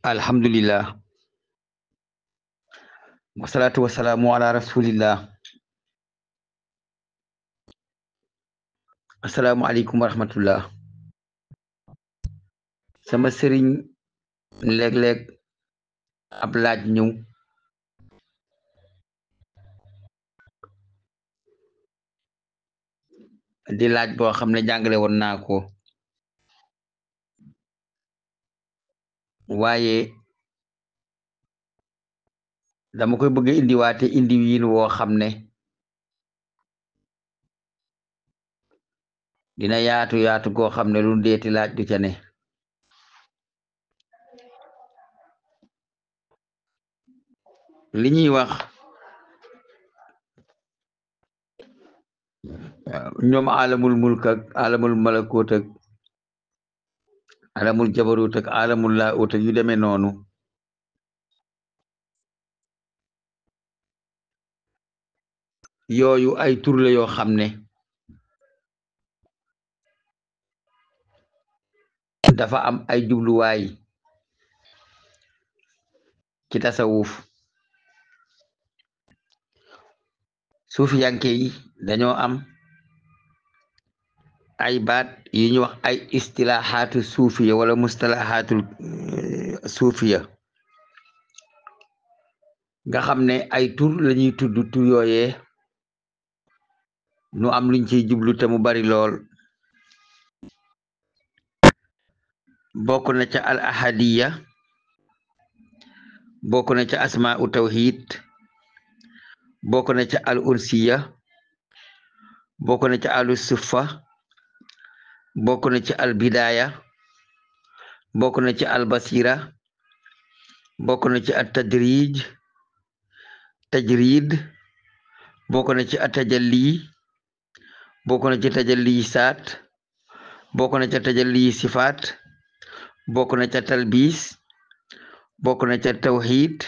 alhamdulillah wasalaatu wasalaamu ala rasulillah. asalaamualeykum wa rahmatullah. sama sëriñ léeg-léeg ab laaj ñëw di laaj boo xam ne jàngale woon naa ko waaye dama koy bëgg a indiwaate indi wiin woo xam ne dina yaatu yaatu goo xam ne lu deeti laaj du ca ne. li ñuy wax ñoom alamul mulk ak alamul malakut ak alamul jabarut ak alamul laahut ak yu demee noonu yooyu ay tur la yoo xam ne dafa am ay jubluwaay ci tasawuf. suufiyanke yi dañoo am ay baat yu ñuy wax ay istilahaatu suufiya wala mustalahaatul suufiya nga xam ne ay tur lañuy tudd. tur yooyee nu am luñ ciy jublu te mu bari lool. bokk na ca al ahadiya, bokk na ca asmaa'u tawhid, bokk na ca al unsiya, bokk na ca alu suffa, bokk na ci al bidaya, bokk na ci al basira, bokk na ci at tajrid, bokk na ci at tajalli, bokk na ci tajalli saat, bokk na ca tajalli sifaat, bokk na ca talbis, bokk na ca tawhid,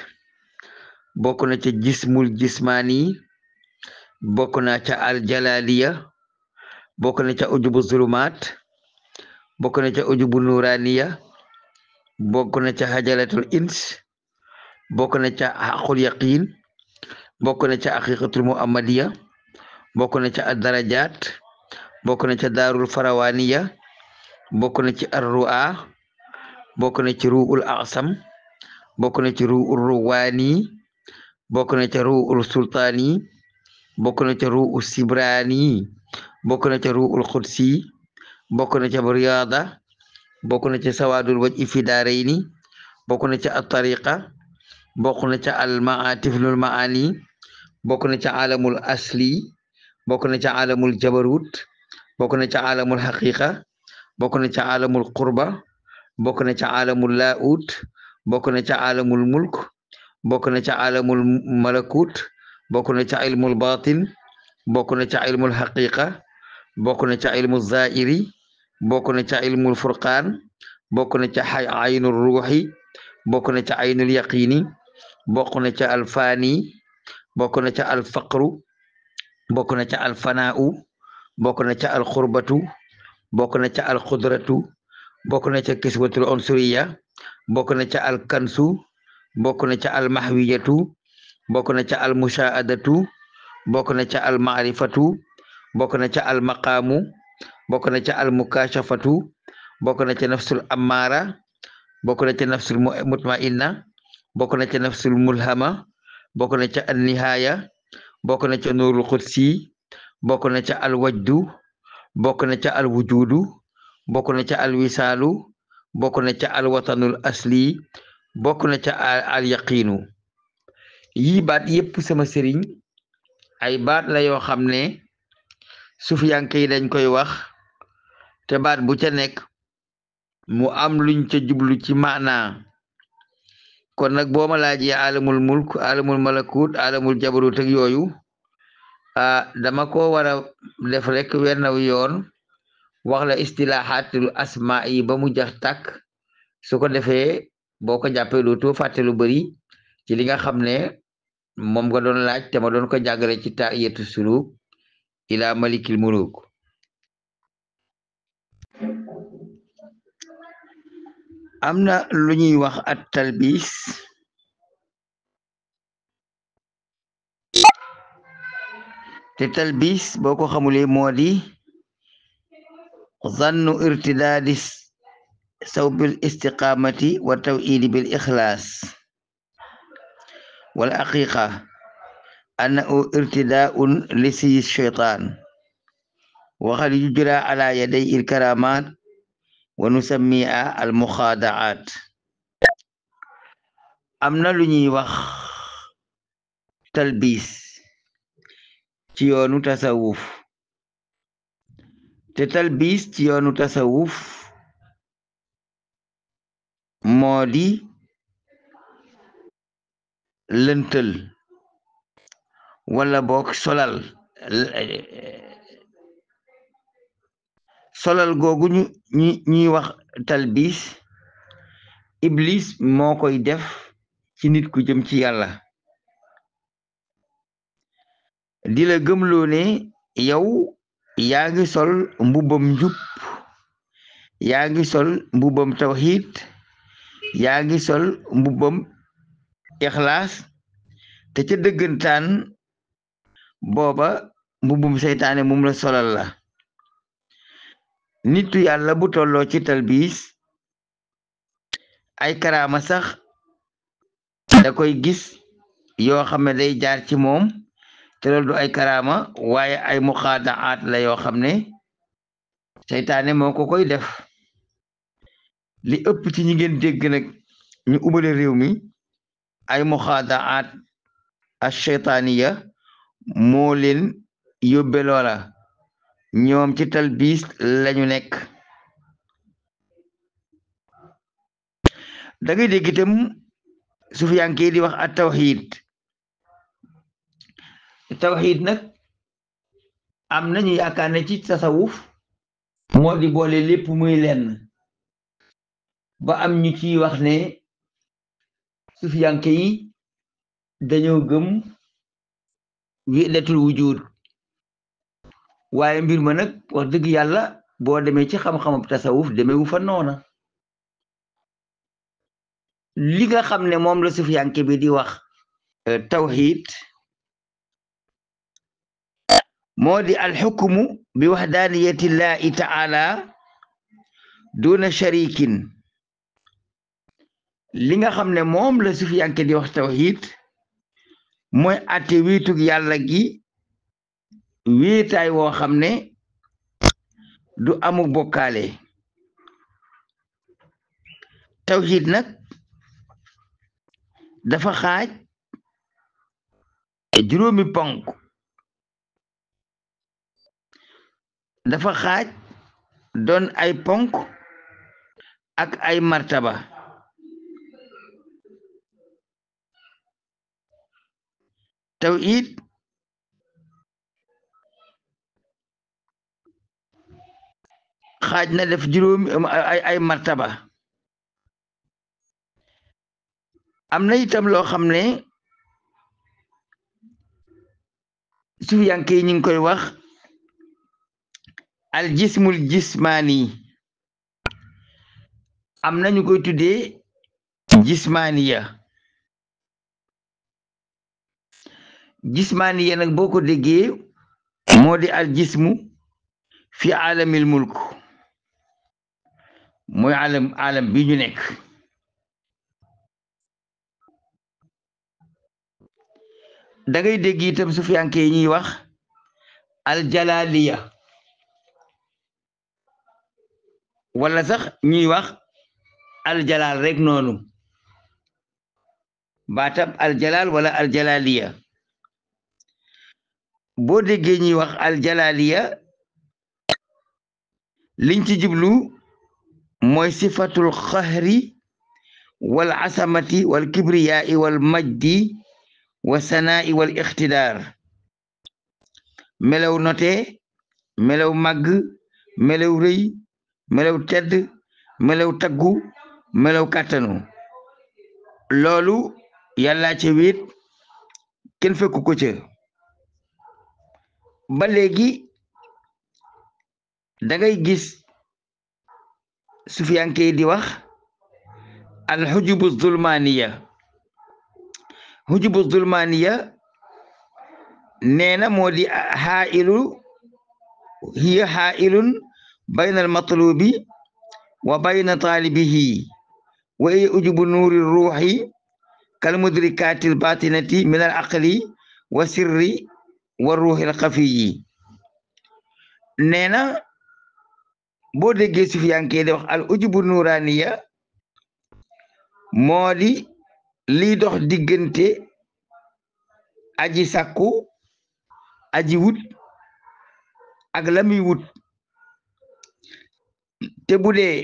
bokk na ca jismul jismani, bokk na ca al jalaliya, bokk na ca ujubu zulumaat, bokk na ca ujubu nuraniya, bokk na ca hajalatul ins, bokk na ca xaqul yaqin, bokk na ca aqiqatul muhammadiya, bokk na ca ad-darajat, bokk na ca daarul farawaniya, bokk na ci ar-ru'a, bokk na ci ru'ul aqsam, bokk na ci ru'ul ruwani, bokk na ca ru'ul sultani, bokk na ca ru'ul sibrani, bokk na ca ru'ul qudsi, bokk na ca riyada, bokk na ca sawadul wajhi fi daarayni, bokk na ca at-tariqa, bokk na ca al-ma'atiful ma'ani, bokk na ca alamul asli, bokk na ca alamul jabarut, bokk na ca alamul haqiqa, bokk na ca alamul qurba, bokk na ca alamul laahut, bokk na ca alamul mulk, bokk na ca alamul malakut, bokk na ca ilmul batin, bokk na ca ilmul haqiqa, bokk na ca ilmul zaahiri, bokk na ca ilmul furqaan, bokk na ca aynul ruuxi, bokk na ca aynul yaqini, bokk na ca alfaani, bokk na ca alfaqru, bokk na ca alfanaau, bokk na ca alxurbatu, bokk na ca alxudratu, bokk na ca kiswatul unsuriya, bokk na ca alkansu, bokk na ca almahwiyatu, bokk na ca almushaadatu, bokk na ca almaarifatu, bokk na ca almaqaamu, bokk na ca almukashafatu, bokk na ca nafsul ammaara, bokk na ca nafsul mutmainna, bokk na ca nafsul mulhama, bokk na ca annihaaya, bokk na ca nuurul qudsi, bokk na ca alwajdu, bokk na ca alwujudu, bokk na ca alwisaalu, bokk na ca alwatanul asli, bokk na ca alyaqiinu. yii baat yépp sama sëriñ ay baat la yoo xam ne sufiyanke yi dañ koy wax te baat bu ca nekk mu am luñ ca jublu ci maanaa. kon nag boo ma laajee alamul mulk, alamul malakut, alamul jabarut ak yooyu dama ko war a def rek wenn yoon wax la istilahatul asma yi ba mu jax tàkk. su ko defee boo ko jàppee dootoo fàtte lu bari ci li nga xam ne moom nga doon laaj te ma doon ko jàngale ci taiyatu suluk ila malikil muluk. am na lu ñuy wax at talbis te talbis boo ko xamulee moo di zannu irtidaadi saw bil istiqamati wa tawhidi bil ixlaas wal aqiqa annahu irtidaun li siyi shaytaan waxad yujra ala yaday il karamat wa nusammiha al muxaadaat am na lu ñuy wax talbis ci yoonu tasawuf te talbis ci yoonu tasawuf moo di lëntël wala boog solal googu ñuy wax talbis iblis moo koy def ci nit ku jëm ci yàlla di la gëmloo ne yow yaa ngi sol mbubbam njub yaa ngi sol mbubbam tawhid yaa ngi sol mbubbam ixlaas te ca dëggantaan booba mbubbum seytaane mum la solal la nitu yàlla bu tolloo ci talbis ay karaama sax da koy gis yoo xam ne day jaar ci moom te loolu du ay karaama waaye ay muxaadaat la yoo xam ne seytaane moo ko koy def li ëpp ci ñi ngeen dégg nag ñu ubale réew mi ay muxaadaat as sheytaaniya moo leen yóbbe loola ñoom ci talbis lañu nekk da ngay dégg itam sufiyanke di wax at tawhid nag am nañu yaakaar ne ci tasawuf moo di boole lépp muy lenn ba am ñu ciy wax ne sufiyanke yi dañoo gëm widatul wujud waaye mbir ma nag wax dëgg yàlla boo demee ci xam-xamab tasawuf demewu fa noona li nga xam ne moom la sufiyanke bi di wax tawhid moo di alxukmu bi waxdaaniyati llahi taala duna sharikin li nga xam ne moom la sufiyanke di wax tawhid mooy atte wiitug yàlla gi wiitaay woo xam ne du amuk bokkaale tawhid nag dafa xaaj juróomi ponk dafa xaaj doon ay ponk ak ay martaba tawhid xaaj na def juróomi ay martaba am na itam loo xam ne sufiyanke yi ñu ngi koy wax al jismul jismaani am na ñu koy tuddee jismaaniya jismaaniya nag boo ko déggee moo di al jismu fi alamil mulk mooy alam bi ñu nekk da ngay dégg itam sufiyanke yi ñuy wax aljalaliya wala sax ñuy wax aljalal rek noonu baatab aljalal wala aljalaliya boo déggee ñuy wax aljalaliya liñ ci jublu mooy sifatul xahri wal asamati wal kibriyaai wal majdi wa sanaa'i wal ixtidaar melaw note melaw màgg melaw rëy melaw tedd melaw taggu melaw kàttanu loolu yàllaa ca wéet kenn fekku ko ca ba léegi da ngay gis sufiyanke di wax al xujubu zulmaniya xujubu zulmaniya nee na moo di hiya xaailun bayna al matlubi wa bayna taalibihi wa hiya ujubu nuuri ruuxi kal mudrikaati al batinati min al aqli wa sirri wa ruuxi al xafiyi nee na boo déggee sufiyanke di wax al ujubu nuuraniya moo di liy dox diggante aji sàkku aji wut ak la muy wut te bu dee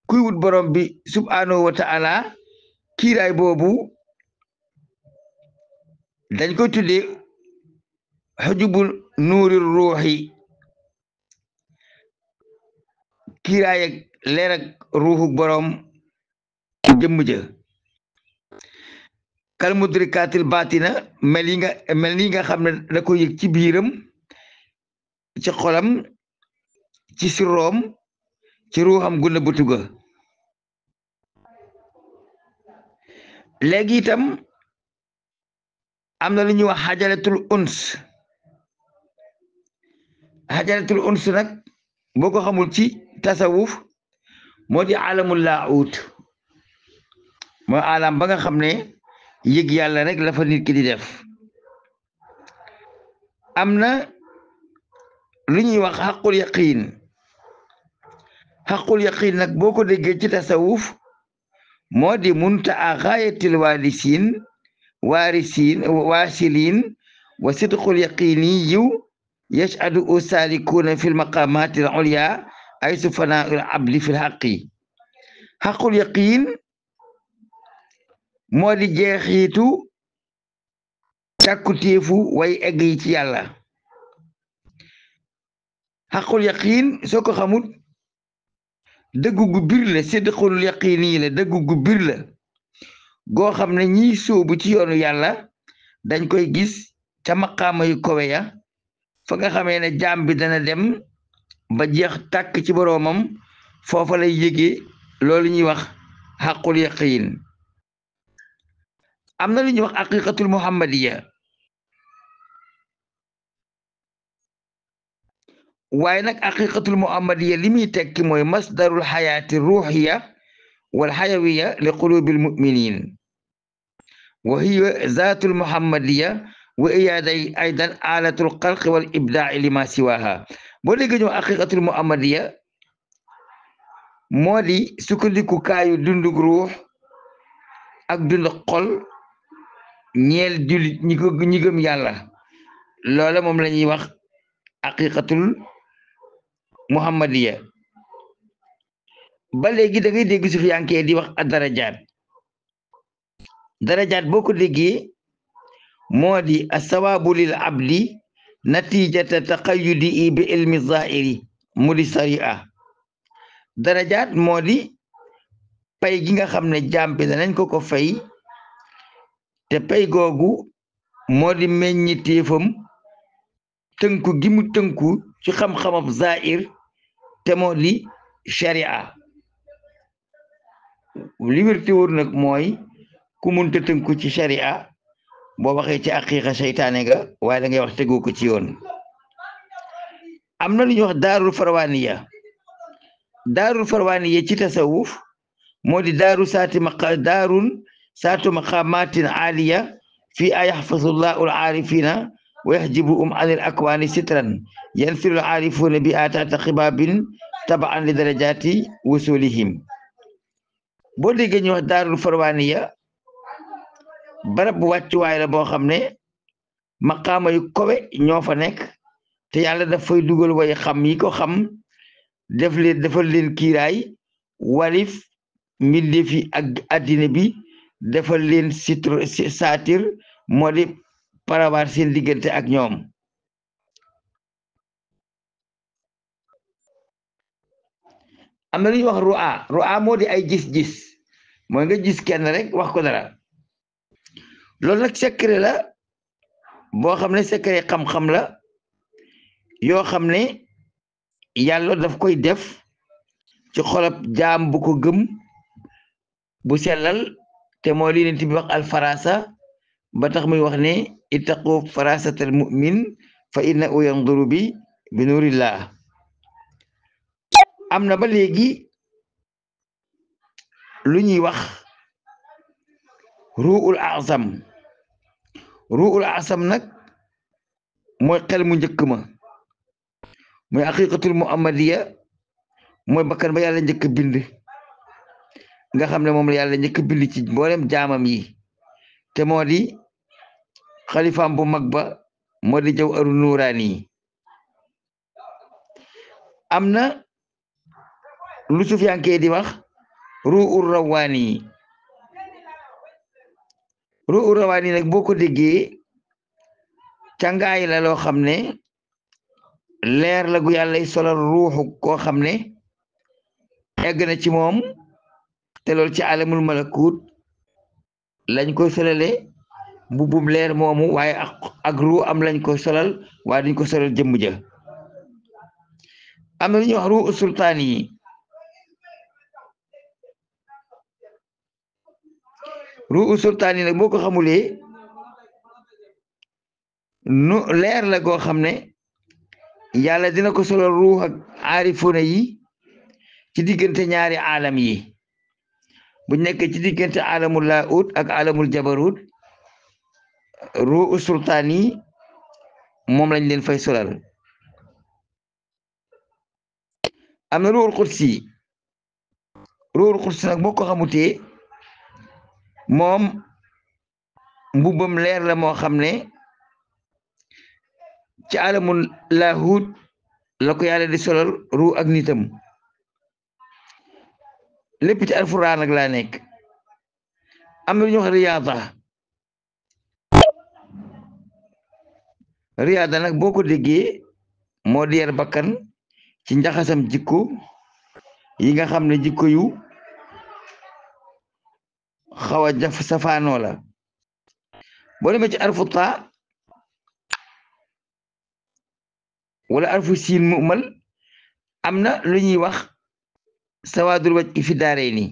kuy wut borom bi subhanahu wa ta'ala kiiraay boobu dañ koy tuddee xujubu nuuri ruuxi kiiraay ak leer ak ruuxu borom jëmm ja kal mudrikaatil baatina mel ni nga xam ne da ko yëg ci biiram ci xolam ci sirroom ci ruuxam gu nëbbatu ga léegi itam am na lu ñuy wax xajalatul uns nag boo ko xamul ci tasawuf moo di alamul laahut mooy alam ba nga xam ne yëg yàlla rek la fa nit ki di def am na lu ñuy wax xaqul yaqiin nag boo ko déggee ci tasawuf moo di muntaa xaayatil waasiliin wa sidqul yaqiini yashhadu usalikuuna fi lmaqamati al ulya aysu fanaa'ul abdi fi lxaqi xaqul yaqiin moo di jeexiitu càkkutéefu way egg yi ci yàlla xaqul yaqiin soo ko xamul dëggu gu bir la sidqul yaqiini la dëggu gu bir la goo xam ne ñiy sóobu ci yoonu yàlla dañ koy gis ca maqaama yu kowe ya fa nga xamee ne jaam bi dana dem ba jeex tàkk ci boroomam foofa lay yëgee loolu ñuy wax xaqul yaqiin am na lu ñuy wax aqiqatul muhammadiya waaye nag aqiqatul muhammadiya li muy tekki mooy masdarul xayaati ruuxiya wal xayawiya li qulubil muminin wa hiya zaatul muhammadiya wa iyaaday aydan alatul xalqi wal ibdaai lima siwaha boo dégg ñëw aqiqatul muhammadiya moo di sukkandiku kaayu dundug ruux ak dund xol ñeel jullit ñi gëm yàlla loola moom la ñuy wax aqiqatul muhammadiya ba léegi da ngay dégg sufiyankee di wax ak darajaat boo ko déggee moo di asawaabu lil abdi natijata taqayyudi bi ilmi zahiri mu di sari'a darajaat moo di pay gi nga xam ne jaam bi danañ ko fay te pay googu moo di meññiteefam tënku gi mu tënku ci xam-xamab zahir te moo di sharia li wér te wóor nag mooy ku munta tënku ci sharia boo waxee ci aqiqa seytaane ga waaye da ngay wax tegu ko ci yoon am na lu ñuy wax daarul farwaaniya ci tasawuf moo di daarun saatu maqamatin aaliya fi a yaxfasullahu al aarifina wa yaxjibuhum anil akwaani sitran yanfiru al aarifuuna bi ataata xibaabin tabaan li darajaati wusulihim boo déggee ñu wax daarul farwaaniya barab bu wàccuwaay la boo xam ne maqaama yu kowe ñoo fa nekk te yàlla daf fay dugal way xam yi ko xam defal leen kiiraay walif mbindeefi ak addina bi defal leen saatir moo di parawaar seen diggante ak ñoom am na lu ñuy wax ru'a moo di ay gis-gis mooy nga gis kenn rek wax ko dara loolu nag secret la boo xam ne secret xam-xam la yoo xam ne yàlla daf koy def ci xolab jaam bu ko gëm bu sellal te moo li nent bi wax alfarasa ba tax muy wax ne ittaqu farasatal mu'min fa innahu yanzuru bi nurillah. am na ba léegi lu ñuy wax ruul azam nag mooy xel mu njëkk ma mooy haqiqatul muhammadiya mooy bakkan ba yàlla njëkk bind nga xam ne moom la yàlla njëkk bind ci mboolem jaamam yi te moo di xalifaam bu mag ba moo di jawharu nuuraani. am na lu sufiyanke di wax ruul rawaani nag boo ko déggee càngaay la loo xam ne leer la gu yàlla solal ruuxu koo xam ne egg na ci moom te loolu ci alamul malakut lañ koy solale mbubbum leer moomu waaye ak ruu am lañ koy solal waaye duñ ko solal jëmm ja. am na lu ñuy wax ruu sultaan yi ruu sultaan yi nag boo ko xamulee nu leer la goo xam ne yàlla dina ko solal ruux ak aarifuna yi ci diggante ñaari alam yi bu nekk ci diggante alamul laahut ak alamul jabarut ruu sultaan yi moom lañ leen fay solal. am na ruuxul xudsi nag boo ko xamutee moom mbubbam leer la moo xam ne ci alamul laahut la ko yàlla di solal ruu ak nitam lépp ci alxuraan nag laa nekk. am na lu ñuy wax riyaada nag boo ko déggee moo di yar bakkan ci njaxasam jikko yi nga xam ne jikko yu xaw a jaf safaanoo la. boo demee ci arfu taa wala arfu siin mu'mal am na lu ñuy wax sawaadul waj i fi daare ni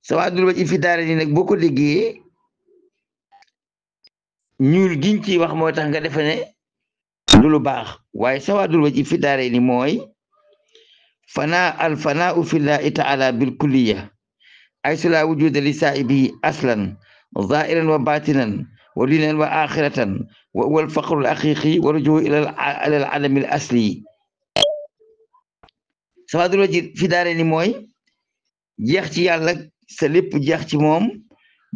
sawaadul waj i fi daare ni nag boo ko déggee ñuul giñ ciy wax mooy tax nga defe ne lu baax waaye sawaadul waj i fi daare ni mooy alfanaa fillahi taala bil kulliya ay sula wujuda li saa'ibihi aslan zahiran wa batinan wa dinan wa axiratan wa huwa alfaqru al aqiqi wa rujuu ila al adami al asli. sawaadul waj fi daare ni mooy jeex ci yàlla sa lépp jeex ci moom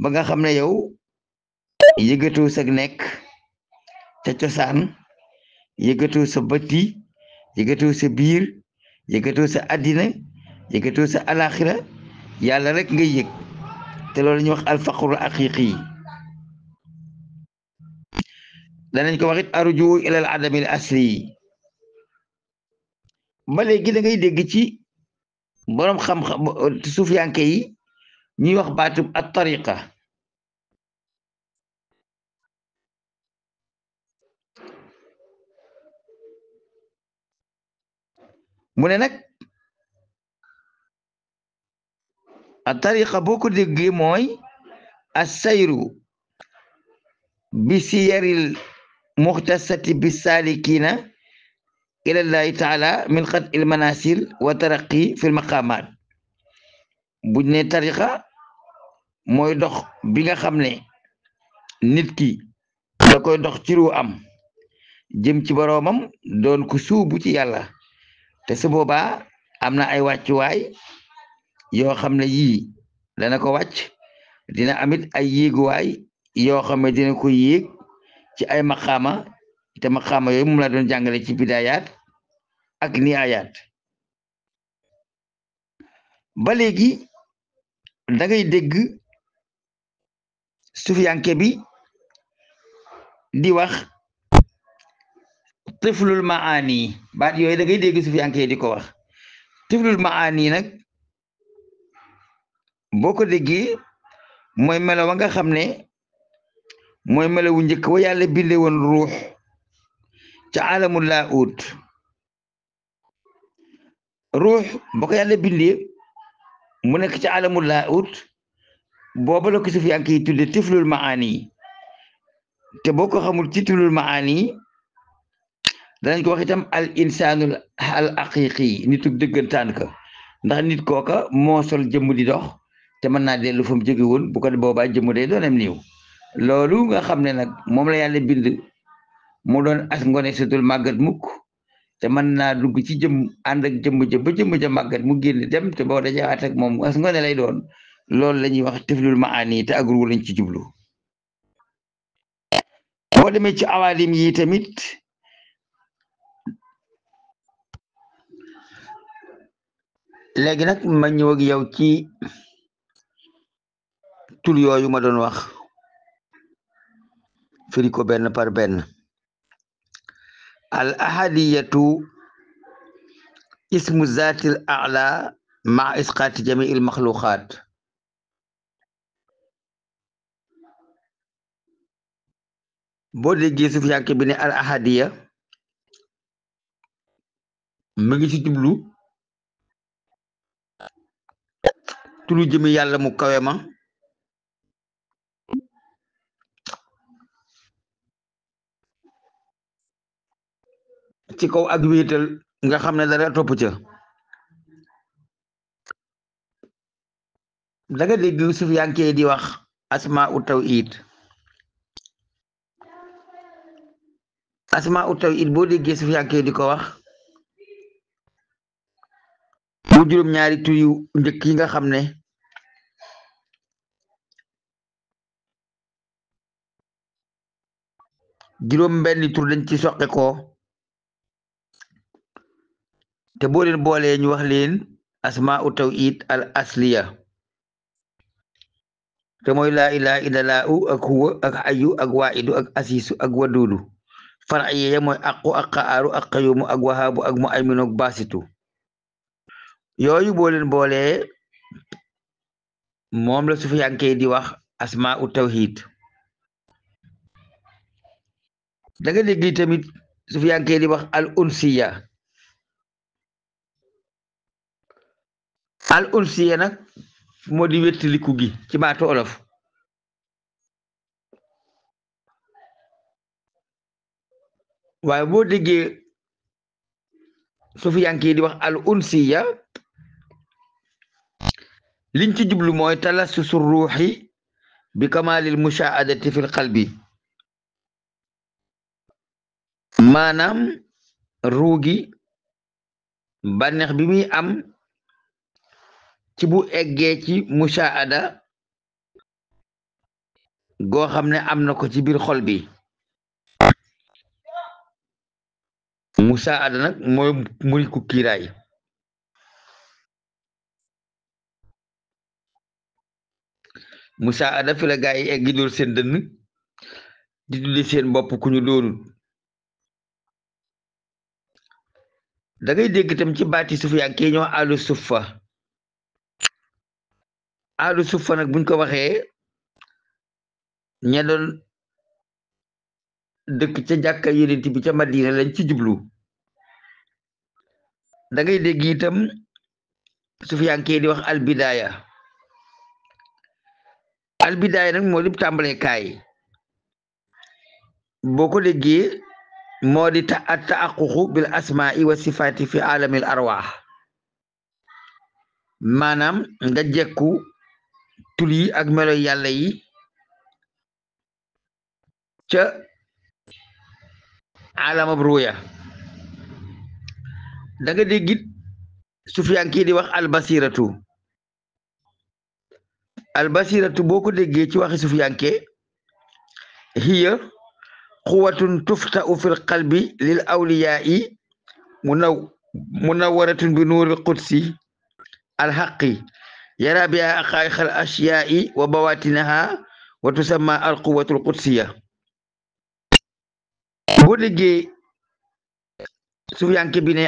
ba nga xam ne yow yëgatoo sa nekk ca cosaan yëgatoo sa bëtti yëgatoo sa biir yëgatoo sa àddina yëgatoo sa alaxira yàlla rek ngay yëg te loolu ñuy wax alfaqru aqiqi. danañ ko waxit arju ilal adamil asli. ba léegi da ngay dégg ci boroom xam-xam suufiyanke yi ñuy wax baatub at tariqa. mu ne nag at tariqa boo ko déggee mooy assayru bi siyaril muxtasati bi salikina ilallahi taala min qat il manasil wa taraqi fil maqamat. buñ ne tariqa mooy dox bi nga xam ne nit ki da koy dox ci ru am jëm ci boroomam doon ko suubu ci yàlla te su boobaa am na ay wàccuwaay yoo xam ne yii dana ko wàcc dina amit ay yéeguwaay yoo xam ne dina ko yéeg ci ay maqaama te maqaama yooyu moom la doon jàngale ci bidaayaat ak nihaayaat. ba léegi da ngay dégg sufiyanke bi di wax tiflul maani baat yooyu da ngay dégg sufiyanke di ko wax. tiflul maani nag boo ko déggee mooy melo wa nga xam ne mooy melo wu njëkk wa yàlla binde woon ruux ca alamul laahut. ruux ba ko yàlla bindee mu nekk ci alamul laahut booba la ko sufiyanke yi tudde tiflul maani te boo ko xamul ci tiflul maani danañ ko wax itam al insaanul al aqiqi nituk dëggantaan ka ndax nit kooka moo sol jëmm di dox te mën naa dellu fa mu jóge woon bu ko boobaa jëmm day doonem niiw loolu nga xam ne nag moom la yàlla bind mu doon as ngone sutul màggat mukk te mën naa dugg ci jëm ànd ak jëmm ja ba jëmm ja màggat mu génn dem te boo dajawaat ak moom as ngone lay doon loolu la ñuy wax tiflul maani te agru lañ ci jublu boo demee ci awaalim yi tamit léegi nag ma ñëw ak yow ci tul yooyu ma doon wax firi ko benn par benn al ahadiyatu ismu zatil a'la ma isqaati jamiil maxluqaat boo déggee sufiyanke bi ne al ahadiya mu ngi ci jublu turu jëmi yàlla mu kawe ma ci kaw ak wéetal nga xam ne dara topp ca da nga dégg sufiyanke di wax asma u tawhid asma u tawhid boo déggee sufiyanke di ko wax mu juróom ñaari tur yu njëkk yi nga xam ne juróom benni tur dañ ci soqe ko te boo leen boolee ñu wax leen asma u tawhid al asliya te mooy laa ilaha illallah ak huwa ak ayu ak waa'idu ak asiisu ak waduudu far'iyya mooy aqu ak qaaru ak qayumu ak wahaabu ak mu'minu ak baasitu yooyu boo leen boolee moom la sufiyanke di wax asma u tawhid da nga dégg tamit sufiyanke di wax al unsiya al unsiya nag moo di wettaliku gi ci baatu olof waaye boo déggee sufiyanke di wax al unsiya liñ ci jublu mooy talassusu ruuxi bi kamaalil mushaahadati fil qalbi maanaam ruugi bànneex bi muy am ci bu eggee ci mushaahada goo xam ne am na ko ci biir xol bi mushaahada nag mooy muri ku kiiraay mushaahada fi la gaa yi eggi dóor seen dënn di tudde seen bopp ku ñu doonul da ngay dégg tam ci baati sufiyanke ñoo alu suffa alu suffa nag buñ ko waxee ña doon dëkk ca jàkka yonent bi ca Madina lañ ci jublu da ngay dégg itam sufiyanke di wax albidaaya nag moo di tàmbale kaay boo ko déggee moo di taaququ bil asmaai wa sifaati fi alamil arwaax maanaam nga jekku tul yi ak melo yàlla yi ca alamab ruya da nga déggit sufiyanke di wax albasiratu boo ko déggee ci waxi sufiyanke hiya quwatun tuftau fil qalbi lil awliyaai munawwaratun bi nuuril qudsi alxaqi yara biha aqaa'iqal ashyaai wa bawaatinaha wa tusamma alquwatul qudsiya boo déggee sufiyanke bi ne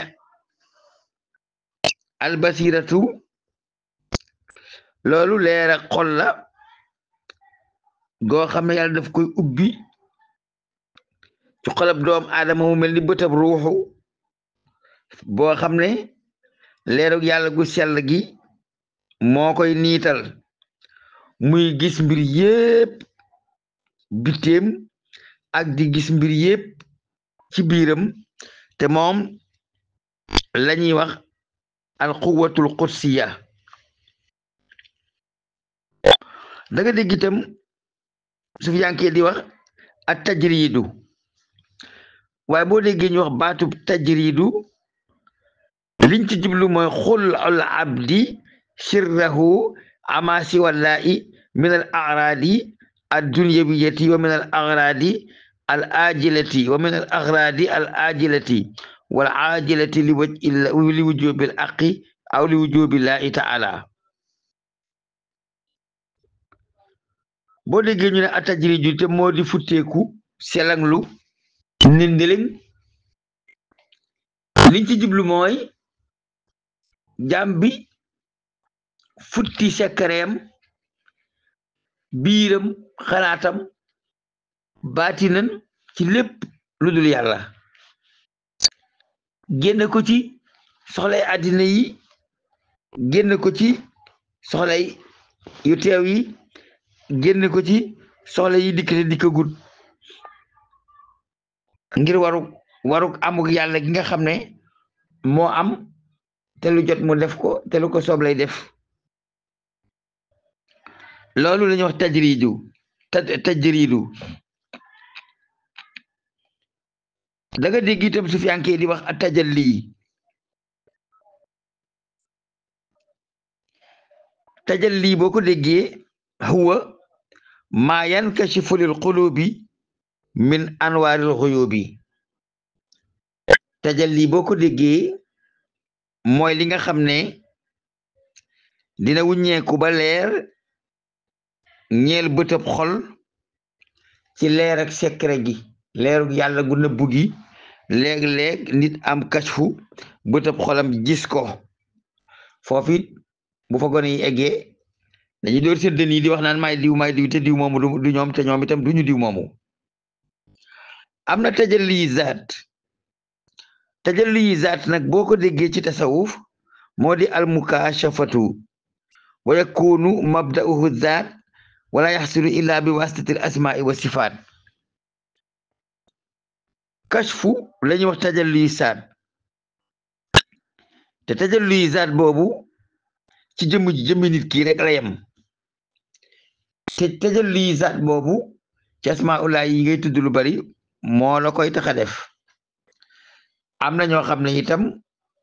albasiratu loolu leera xol la goo xam ne yàlla daf koy ubbi ci xolab doom aadama mu mel ni bëtab ruuxu boo xam ne leerug yàlla gu sell gi moo koy niital muy gis mbir yépp bitteem ak di gis mbir yépp ci biiram te moom lañuy wax alquwatul qudsiya da nga dégg itam sufiyanke di wax at tajridu waaye boo déggee ñu wax baatu tajridu liñ ci jublu mooy xul al abdi sirrahu ama siwallahi min al aradi ad dunyawiyati wa min al aradi al ajilati wa min al aradi al ajilati wal ajilati li wujubil aqi aw li wujubillahi taala boo déggee ñu ne atajridu te moo di futteeku selanglu nindiling liñ ci jublu mooy jaam bi futti sekkareem biiram xalaatam baatinan ci lépp lu dul yàlla génn ko ci soxlay àddina yi génn ko ci soxlay yu teew yi génn ko ci soxla yi dikk te dikkagut ngir waruk amuk yàlla gi nga xam ne moo am te lu jot mu def ko te lu ko soob lay def loolu la ñuy wax tajridu da nga dégg itam sufiyanke di wax tajalli boo ko déggee huwa maa yankashifu lil qulubi min anwaaril xuyubi tajalli boo ko déggee mooy li nga xam ne dina wuññeeku ba leer ñeel bëtëb xol ci leer ak secret gi leeru yàlla gu nëbbu gi léeg-léeg nit am kashfu bëtëb xolam gis ko foofu it bu fa gone yi eggee dañuy door seen dën yi di wax naan may diw te diw moomu du ñoom te ñoom itam duñu diw moomu am na tajalli zaat nag boo ko déggee ci tasawuf moo di almukashafatu wa yakunu mabda'uhu zaat wala yaxsulu illa bi wasitatil asmaai wa sifaat kashfu la ñuy wax tajalli zaat te tajalli zaat boobu ci jëmmi nit ki rek la yem te tajalli zaat boobu ci asmaullah yi ngay tudd lu bari moo la koy tax a def am na ñoo xam ne itam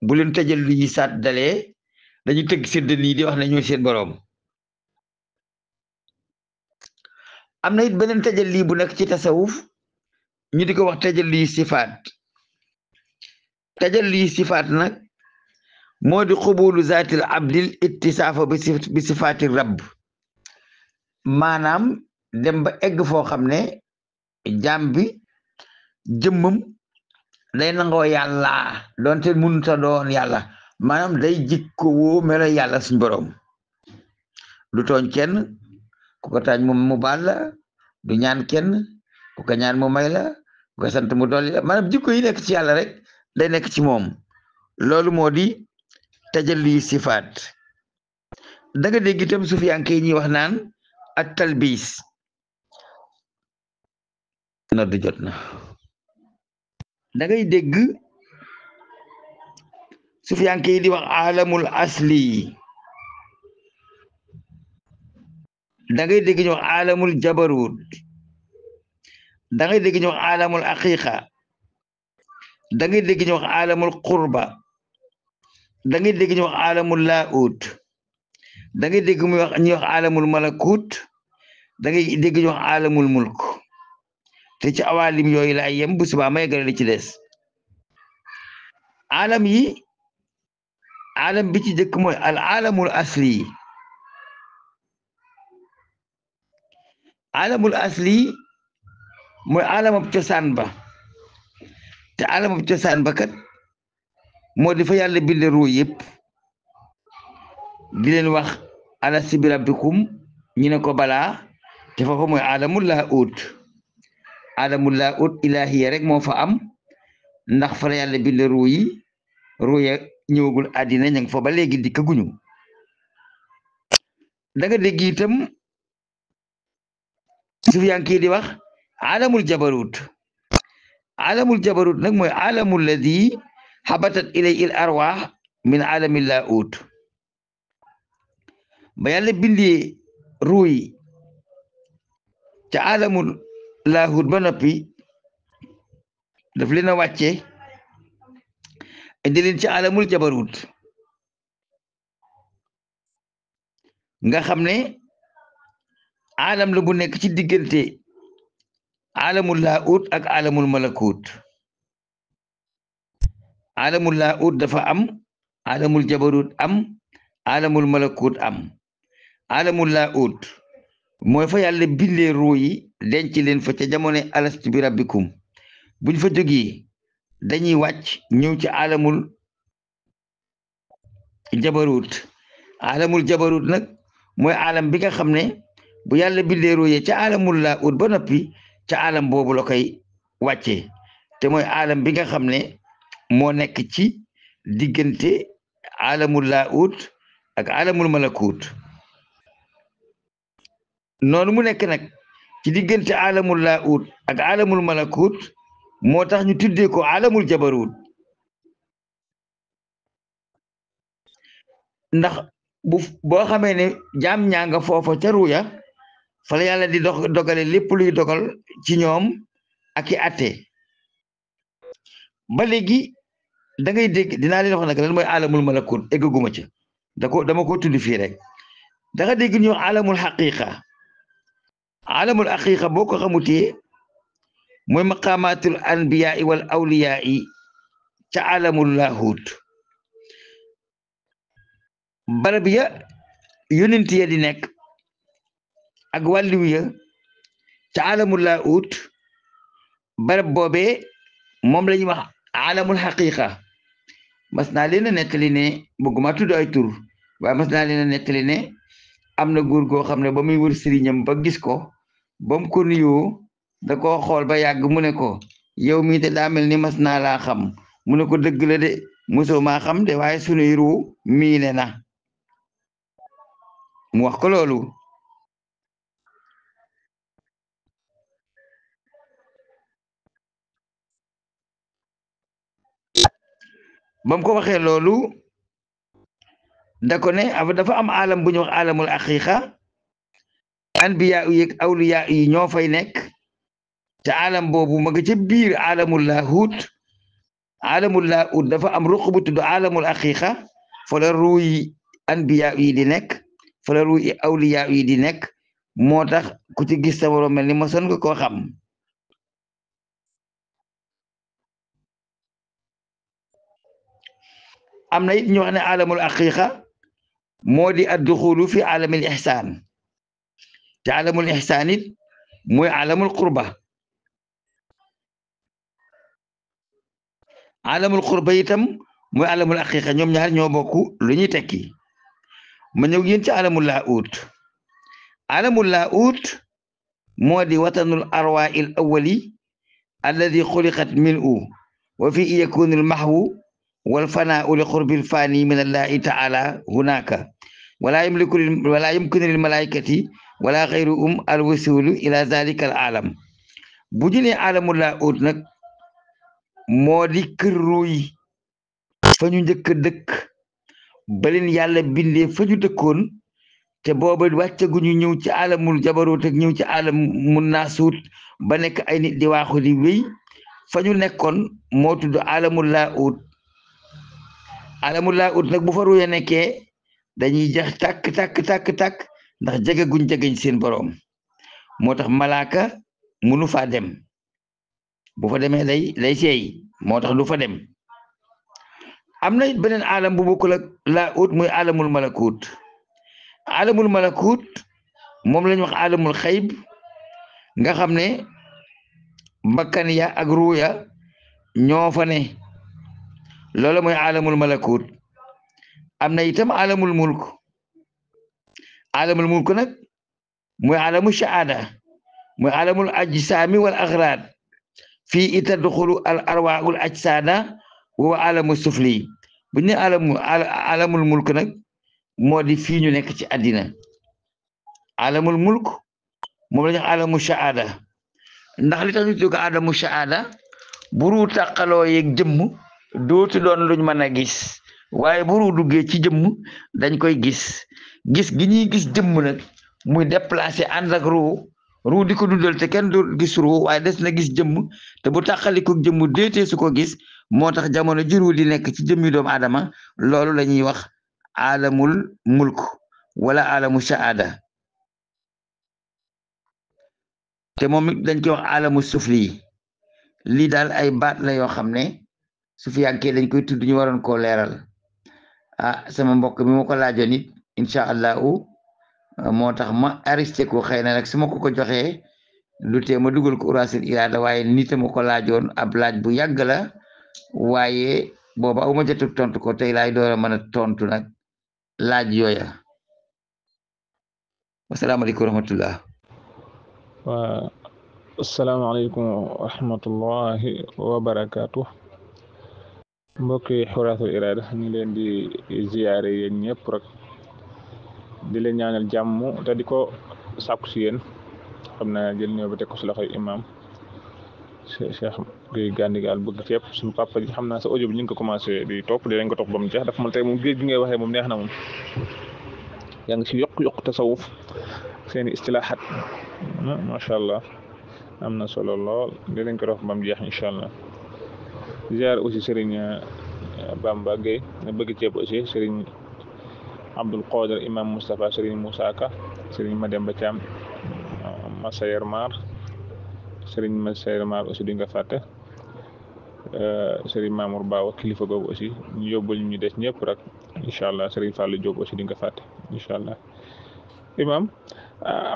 bu leen tajalli zaat dalee dañu tëgg seen dënn yi di wax ne ñooy seen boroom am na it beneen tajalli bu nekk ci tasawuf ñu di ko wax tajalli sifaat nag moo di xubulu zaatil abdil ittisaafa bi sifaati rabb maanaam dem ba egg foo xam ne jaam bi jëmmam day nangoo yàlla doonte mënuta doon yàlla maanaam day jikko woo melo yàlla suñ boroom du tooñ kenn ku ko taañ mu baal la du ñaan kenn ku ko ñaan mu may la ku ko sant mu dolli la maanaam jikko yi nekk ci yàlla rek day nekk ci moom loolu moo di tajalli sifaat da nga dégg itam sufiyanke yi ñuy wax naan at talbis nodd jot na da ngay dégg sufiyanke yi di wax alamul asli da ngay dégg ñu wax alamul jabarut da ngay dégg ñu wax alamul aqiqa da ngay dégg ñu wax alamul qurba da ngay dégg ñu wax alamul laut da ngay dégg ñuy wax alamul malakut da ngay dégg ñu wax alamul mulk te ci awalim yooyu laa yem bu subaa may gën a ci des alam yi alam bi ci jëkk mooy al alamul asli alamul asli mooy alamab cosaan ba te alamab cosaan ba kat moo di fa yàlla bind ruu yëpp di leen wax alastu bi rabbikum ñu ne ko balaa te foofu mooy alamul laahut ilaahiya rek moo fa am ndax fa la yàlla bind ruu ya ñëwagul àddina ña ngi fa ba léegi dikkaguñu da nga dégg itam sufiyanki di wax alamul jabarut nag mooy alamul ladi habatat ilay il arwaax min alami laut ba yàlla bindee ruuy ca alamul laahut ba noppi daf leen a wàcce indi leen ci alamul jabarut nga xam ne alam la bu nekk ci diggante alamul laahut ak alamul malakut alamul laahut dafa am alamul jabarut am alamul malakut am alamul laahut mooy fa yàlla bindee ruu yi denc leen fa ca jamono alastu bi rabbikum buñ fa jógee dañuy wàcc ñëw ci alamul jabarut nag mooy alam bi nga xam ne bu yàlla bindee ruu yi ca alamul laahut ba noppi ca alam boobu la koy wàccee te mooy alam bi nga xam ne moo nekk ci diggante alamul laahut ak alamul malakut noonu mu nekk nag ci diggante alamul laahut ak alamul malakut moo tax ñu tuddee ko alamul jabarut ndax boo xamee ne jaam ñaa nga foofa ca ruuya fa la yàlla di dogale lépp luy dogal ci ñoom ak i atte ba léegi da ngay dégg dinaa leen wax nag lan mooy alamul malakut eggaguma ci dama ko tudd fii rek da nga dégg ñu alamul xaqiqa alamul xaqiqa boo ko xamutee mooy maqamatul anbiyaai wal awliyaai ca alamul laahut barab ya yonent ya di nekk ak wàlliw ya ca alamul laahut barab boobee moom la ñuy wax alamul xaqiqa mas naa leen a nettali ne bëgguma tudd ay tur waaye mas naa leen a nettali ne am na góor goo xam ne ba muy wër sëriñam ba gis ko ba mu ko nuyoo da koo xool ba yàgg mu ne ko yow mii de daa mel ni mas naa laa xam mu ne ko dëgg la de mosoo maa xam de waaye sunuy ruu miine na mu wax ko loolu bam ko waxee loolu da ko ne dafa am alam bu ñu wax alamul aqiqa anbiya yi ak awliya yi ñoo fay nekk te alam boobu ma nga ca biir alamul laahut dafa am ruq bu tudd alamul aqiqa fa la ruuy anbiya yi di nekk fa la ruuy awliya yi di nekk moo tax ku ci gis sa borom mel ni mosoon nga koo xam am na it ñu wax ne alamul aqiqa moo di adduxulu fi alamil ihsaan te alamul ihsaan it mooy alamul qurba itam mooy alamul aqiqa ñoom ñaar ñoo bokk lu ñuy tekki ma ñëw yéen ci alamul laahut moo di watanul arwa il awali alladi xuliqat minhu wa fi yakunul mahwu wal fanaau li qurbil fani min allahi taala hunaka wala yumkinu lil malaikati wala xayruhum al wusulu ila zalika al alam bu ñu nee alamul laahut nag moo di kër ruuy fa ñu njëkk a dëkk ba leen yàlla bindee fa ñu dëkkoon te booba wàccaguñu ñëw ci alamul jabarut ak ñëw ci alamul naasuut ba nekk ay nit di waaxu di wéy fa ñu nekkoon moo tudd alamul laahut nag bu fa ruuya nekkee dañuy jax tàkk ndax jegeñ seen boroom moo tax malaaka munu faa dem bu fa demee lay seey moo tax du fa dem am na it beneen alam bu bokkul ak laahut muy alamul malakut moom lañu wax alamul xayb nga xam ne mbakkan ya ak ruuya ñoo fa ne loolu mooy alamul malakut am na itam alamul mulk nag mooy alamul shahaada mooy alamul ajsaami wal axraad fii ita duxulu al arwaul ajsaada wa alamu sufli bu ñu ne alamul mulk nag moo di fii ñu nekk ci àddina alamul mulk moom la ñu wax alamu shahaada ndax li tax ñu tudd ko alamu shahaada bu ruu tàqaloo yeeg jëmm dootu doon luñ mën a gis waaye bu ruu duggee ci jëmm dañ koy gis gis gi ñuy gis jëmm nag muy déplacé ànd ak ruu di ko dundal te kenn du gis ruu waaye des na gis jëmm te bu tàqaliko jëmm déetee su ko gis moo tax jamono ji ruu di nekk ci jëmmi doomu aadama loolu la ñuy wax alamul mulk wala alamu shahaada te moom it dañ koy wax alamu sufli lii daal ay baat la yoo xam ne su fi yàggee dañ koy tudd ñu waroon koo leeral sama mbokk mi ma ko laajoon it incha allahu moo tax ma arrêté ko xëy na nag su ma ko joxee lu tee ma dugal ko uraasul iraada waaye nit ma ko laajoon ab laaj bu yàgg la waaye booba aw ma jotug tontu ko tey laay door a mën a tontu nag laaj yooya wasalaamaaleykum wa rahmatullah. waa asalaamaaleykum wa rahmatullahi wa barakaatu. mbokki Xuraasul Iraada ñu ngi leen di ziyaare yéen ñëpp rek di leen ñaanal jàmm te di ko sàkku si yéen xam naa jël ñëw ba teg ko si loxoy imam Cheikh Gueye Gandigal bëgg ceeb suñu papa ji xam naa sa audio bi ñu ngi ko commencé di topp dinañ ko topp ba mu jeex dafa man tey moom géej gi ngay waxee moom neex na moom yaa ngi si yokk tasawuf seeni istilaaxat macha allah am na solo lool dinañ ko topp ba mu jeex incha allah. ziar aussi Serigne Bamba Gueye nga bëgg ceeb aussi Serigne Abdul Qadir imam Moustapha Serigne Moussa Ka Serigne Mademba Thiam Massayer Mar Serigne Massayer Mar aussi duñ ko fàtte Serigne Mamour Bawa kilifa googu aussi ñu yóbbul ñu des ñëpp rek incha allah Serigne Fallou Diop aussi duñ ko fàtte incha allah. imam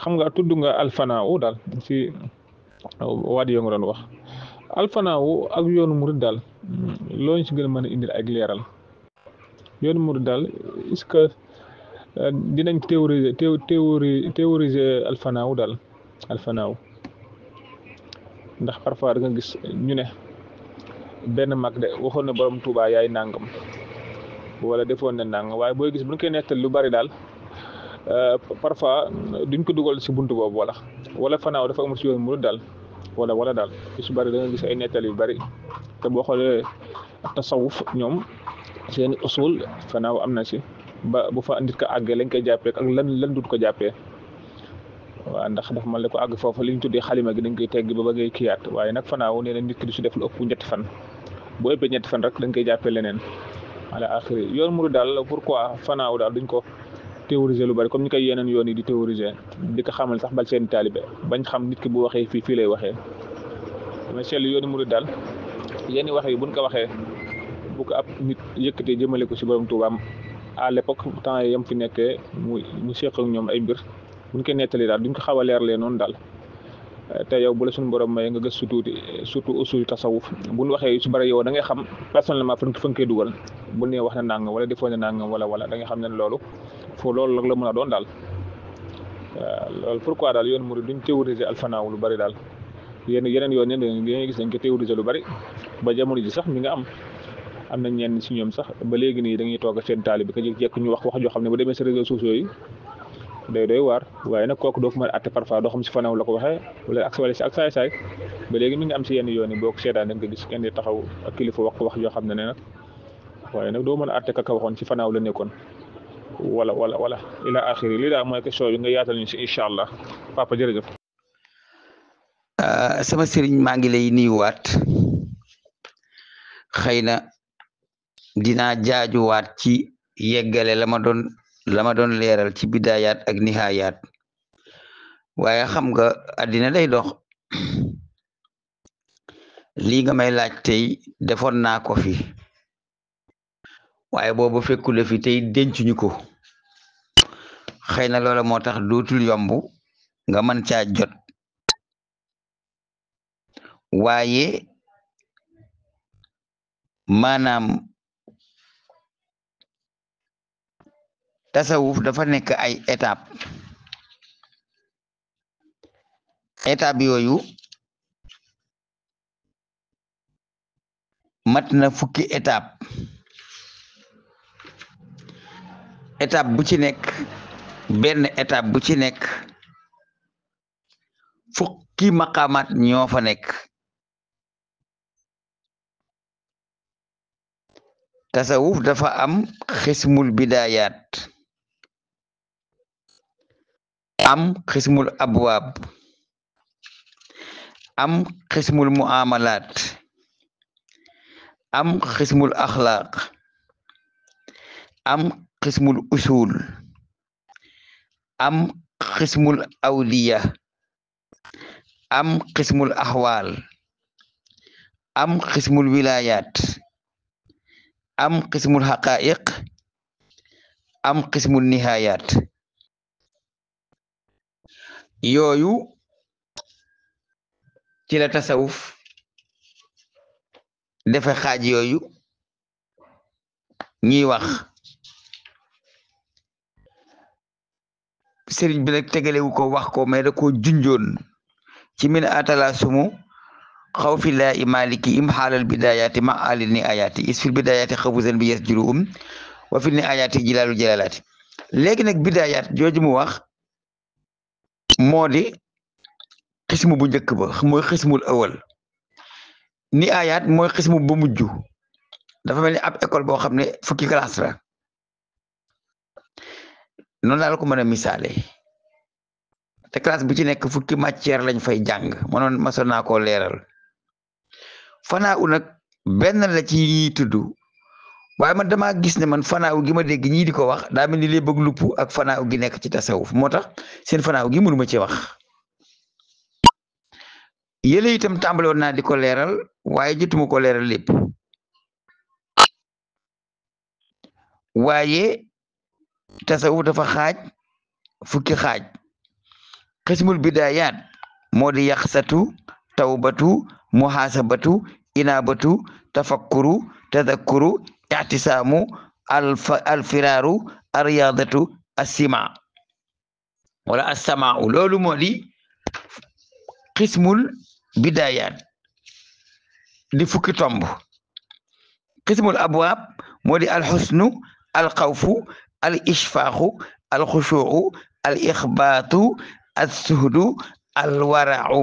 xam nga tudd nga alfanaaw daal ci waat yoo nga doon wax. alfanaawu ak yoonu murid daal loo ñu si gën a mën a indil ak leeral yoonu murid daal est-ce que dinañ théoriser alfanaawu daal alfanaawu ndax parfois da nga gis ñu ne benn mag de waxoon na borom Tuubaa yaay nangam wala defoon na nangam waaye booy gis bu ñu koy nettal lu bari daal parfois duñ ko dugal si buntu boobu wala fanaaw dafa amul si yoonu murid daal. wala daal su bari da nga gis ay nettal yu bari te boo xoolee tasawuf ñoom seeni usul fanaaw am na si ba bu fa nit ko àggee lañ koy jàppee ak lan dut ko jàppee waaw ndax dafa mel ne ko àgg foofu li ñu tuddee xalima gi dañ koy tegg ba ngay kiyaat waaye nag fanaaw nee na nit ki du si def lu ëpp ñetti fan bu ëppee ñetti fan rek dañ koy jàppee leneen ala axiri yoon murid daal pourquoi fanaaw daal duñ ko théoriser lu bari comme ni koy yeneen yoon yi di théoriser di ko xamal sax bal seen taalibe bañ xam nit ki bu waxee fii lay waxee mais seetlu yoonu murid daal yenn wax yi buñ ko waxee bu ko ab nit yëkkatee jëmale ko si borom Tuubaam à l'époque temps yam fi nekkee mu seq ak ñoom ay mbir buñ ko nettali daal duñ ko xaw a leerlee noonu daal te yow bu la suñu borom may nga gëstu tuuti surtout usul tasawuf buñ waxee su bari yow da ngay xam personnellement fa nga koy dugal bu nee wax na nangam wala defoo na nangam wala da nga xam ne loolu foo loolu la mën a doon daal loolu pourquoi daal yoonu murid duñ théoriser alfanaaw lu bari daal yeneen yoon dañuy gis dañ ko théoriser lu bari ba jamono ji sax mi nga am na ñenn si ñoom sax ba léegi nii dañuy toog ak seen taalibe bi ka jekk ñu wax joo xam ne bu demee si réseaux sociaux yi day doy waar waaye nag kooku doo ko mën a atte parfois doo xam si fanaaw la ko waxee wala si ak saay-saay ba léegi mi ngi am si yenn yoon yi boo ko seetaan da nga gis kenn di taxaw ak kilifa wax joo xam ne nag waaye nag doo mën a atte ka waxoon si fanaaw la nekkoon wala ila axiri lii daal mooy question yi nga yaatal ñu si incha allah papa jërëjëf. sama sëriñ maa ngi lay nuyuwaat xëy na dinaa jaajuwaat ci yeggale la ma doon leeral ci bidaayaat ak nihaayaat waaye xam nga àddina day dox lii nga may laaj tey defoon naa ko fi waaye boobu fekkule fi tey dencuñu ko xëy na loola moo tax dootul yomb nga mën caa jot waaye maanaam tasawuf dafa nekk ay étape yooyu mat na fukki étape bu ci nekk benn étape bu ci nekk fukki maqaamaat ñoo fa nekk. tasawuf dafa am xismul bidaayaat am xismul abwaab am xismul muamalaat am xismul axlaaq am xismul usul am xismul awliya am xismul axwaal am xismul wilayaat am xismul xaqaa'iq am xismul nihayaat. yooyu ci la tasawuf dafa xaaj yooyu ñuy wax. sëriñ bi nag tegalewu ko wax ko mais da ko junjoon ci min atala sumu xaw fi laa i maliki im xaalal bidayaati ma alil ni ayaati is fil bidayaati xabusan bi yes juruum wa fil ni ayaati jilaalu jalaalaati. léegi nag bidayaat jooju mu wax moo di xismu bu njëkk ba mooy xismul awal. ni ayaat mooy xismu bu mujj. dafa mel ni ab école boo xam ne fukki classe la noonu laa la ko mën a misaale te classe bu ci nekk fukki matière lañ fay jàng masoon naa koo leeral. fanaaw nag benn la ci ñuy tudd waaye man damaa gis ne man fanaaw gi ma dégg ñii di ko wax daa mel ni lee bëgg lupp ak fanaaw gi nekk ci tasawuf moo tax seen fanaaw gi mënuma ci wax. yële itam tàmbale woon naa di ko leeral waaye jotuma ko leeral lépp. waaye tasawuf dafa xaaj fukki xaaj. xismul bidaayaat moo di yaxsatu tawbatu muhaasabatu inaabatu tafakkuru tadakkuru ictisaamu alfiraaru arriyaadatu assima wala assamau. loolu moo di xismul bidaayaat di fukki tomb. xismul abwaab moo di alxusnu alxawfu al ishfaaxu alxushuu al ixbaatu alsuhdu alwarau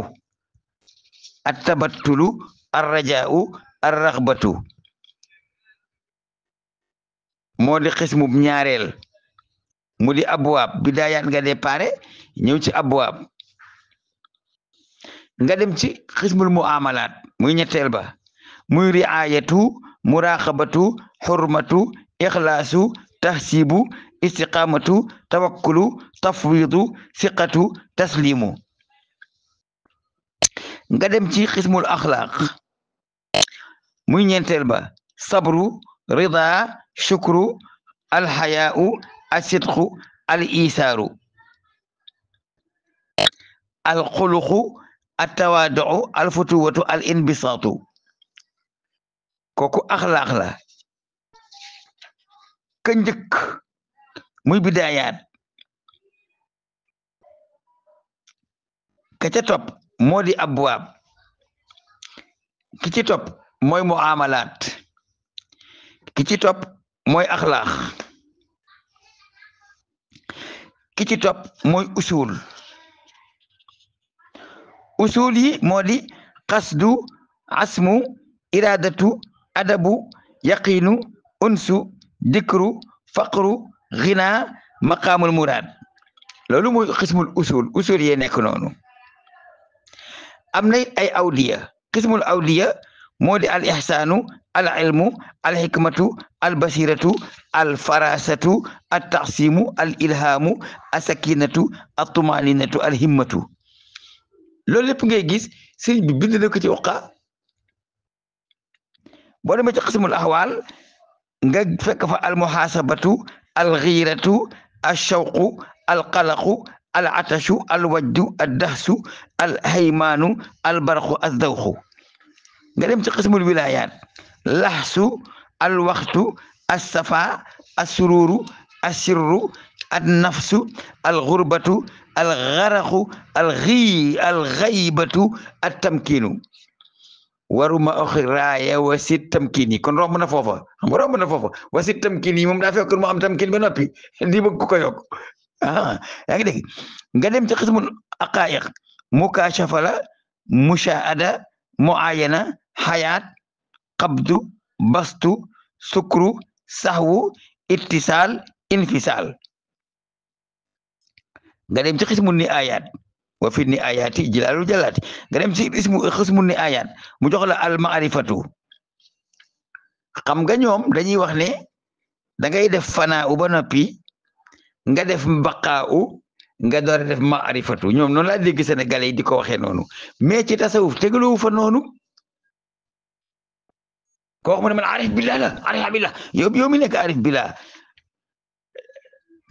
attabattulu arrajaau arraxbatu moo di xismu ñaareel mu di abwaab bidaayaat nga déparé ñëw ci abwaab nga dem ci xismul muamalaat muy ñetteel ba muy riayatu muraqabatu xurmatu ixlaasu tahsibu istiqamatu tawakkulu tafwidu siqatu taslimu. nga dem ci xismul axlaaq muy ñeenteel ba sabru rida shukru alxayaau asidqu al isaaru alxuluqu attawaaduu alfutuwatu al inbisaatu. kooku axlaaq la. ka njëkk muy bidaayaat ka ca topp moo di abwaab ki ci topp mooy muamalaat ki ci topp mooy axlaaq ki ci topp mooy usul. usul yi moo di qasdu asmu iradatu adabu yaqinu unsu dikru faqru ghina maqaamul muraad. loolu mooy xismul usul yee nekk noonu. am na ay awliya. xismul awliya moo di al ihsaanu al ilmu al hikmatu al basiratu al farasatu al taqsimu al ilhamu al sakinatu al tumaninatu al himmatu. loolu lépp ngay gis sëriñ bi bind na ko ci uqa. boo demee ci xismul ahwaal nga fekk fa al muhasabatu al ghiratu al shawqu al qalaqu al atashu al wajdu al dahsu al haymaanu al barqu al dawxu. nga dem ci xismul wilayaat laxsu al waxtu al safa al sururu al sirru al nafsu al gurbatu al garaxu al gaybatu al tamkinu. waruma oxi raaya wasit tamkin yi kon romb na foofa xam nga romb na foofa wasit tamkin yi moom daa fekk mu am tamkin ba noppi di bëgg ko yokk yaa ngi dégg. nga dem ci xismul aqaa'iq mukashafa la mushaada muayana xayaat qabdu bastu sukru saxwu ittisaal infisaal nga dem ci xismu ni ayat wa fi ni ayati jilaalul jalaati nga dem ci xismu ni ayat mu jox la al maarifatu xam nga ñoom dañuy wax ne da ngay def fanaa u ba noppi nga def baqaa u nga door a def maarifatu ñoom noonu laa dégg Sénégalais yi di ko waxee noonu mais ci tasawuf tegaloowu fa noonu ko wax mu ne man arif billah la arif billah yow mi nekk arif billah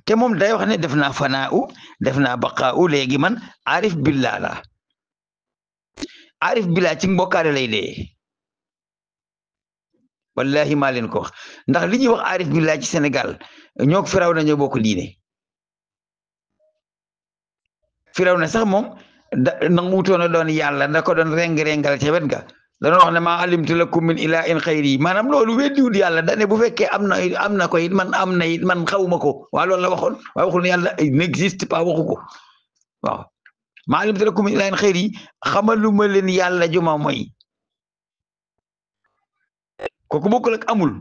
te moom day wax ne def naa fanaa u def naa baqaa u léegi man arif billah la arif billah ci mbokkaale lay dee wallahi maa leen ko wax ndax li ñuy wax arif billah ci Sénégal ñoo ko Firawna ñoo bokk diine Firawna sax moom nanguutoon a doon yàlla da ko doon reng-rengal ca wet ga da doon wax ne maa alimtu lakum min ilahin xayri maanaam loolu weddiwut yàlla da ne bu fekkee am na ko it man am na it man xawma ko waa loolu la waxoon waaye waxul ne yàlla n'existe pas waxu ko waaw maa alimtu lakum min ilahin xayri xamaluma leen yàlla juma mooy kooku bokkul ak amul